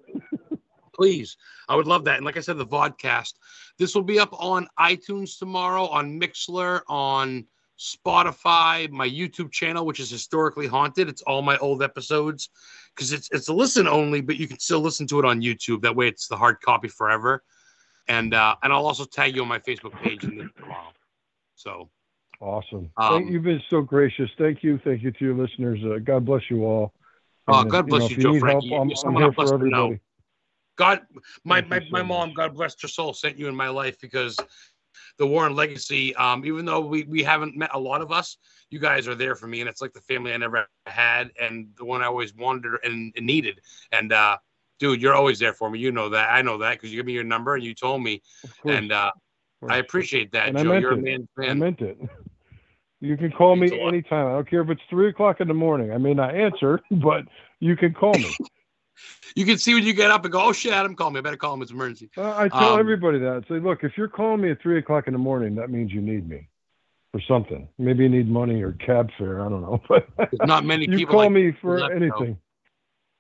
Please. I would love that. And like I said, the vodcast. This will be up on iTunes tomorrow, on Mixlr, on Spotify, my YouTube channel, which is Historically Haunted. It's all my old episodes because it's a listen only, but you can still listen to it on YouTube. That way it's the hard copy forever. And I'll also tag you on my Facebook page tomorrow. So awesome. You've been so gracious. Thank you to your listeners. God bless you all. God bless you, Joe Franke. I'm here for everybody. God, my mom, God bless her soul, sent you in my life because the Warren legacy, even though we haven't met a lot of us, you guys are there for me, and it's like the family I never had and the one I always wanted and needed. And dude, you're always there for me. You know that. I know that because you gave me your number and you told me. And I appreciate that, and Joe. You're a man. I meant it. You can call me anytime. I don't care if it's 3:00 in the morning. I may not answer, but you can call me. You can see when you get up and go, oh, shit, Adam called me. I better call him. It's an emergency. I tell everybody that. I say, look, if you're calling me at 3:00 in the morning, that means you need me for something. Maybe you need money or cab fare. I don't know. But not many people. You call me for anything.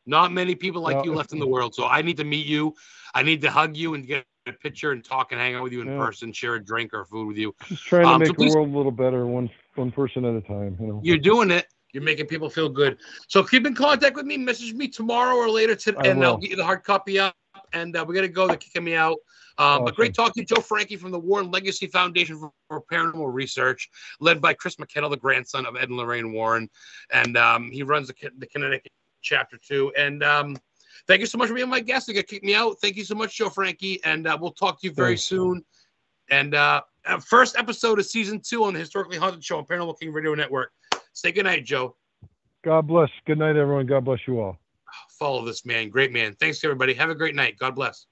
Not many people like you left in the world. So I need to meet you. I need to hug you and get a picture and talk and hang out with you in person, share a drink or food with you. Just trying to make the world a little better, one person at a time. You know? You're doing it. You're making people feel good. So keep in contact with me. Message me tomorrow or later today, and I'll get you the hard copy up. And we got to go. They're kicking me out. Awesome. But great talking to Joe Franke from the Warren Legacy Foundation for Paranormal Research, led by Chris McKenna, the grandson of Ed and Lorraine Warren. And he runs the Connecticut chapter too. And thank you so much for being my guest. You're going to kick me out. Thank you so much, Joe Franke. And we'll talk to you very soon. And first episode of season 2 on the Historically Haunted Show on Paranormal King Radio Network. Say goodnight, Joe. God bless. Good night, everyone. God bless you all. Follow this man. Great man. Thanks, everybody. Have a great night. God bless.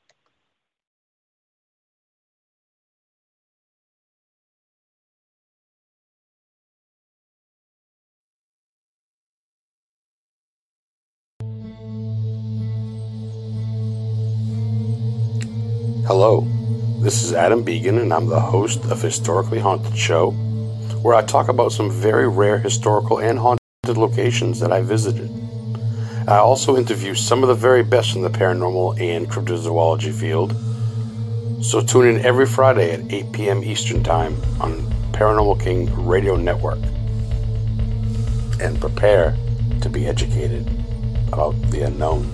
Hello, this is Adam Began, and I'm the host of Historically Haunted Show, where I talk about some very rare historical and haunted locations that I visited. I also interview some of the very best in the paranormal and cryptozoology field. So tune in every Friday at 8 p.m. Eastern Time on Paranormal King Radio Network. And prepare to be educated about the unknown.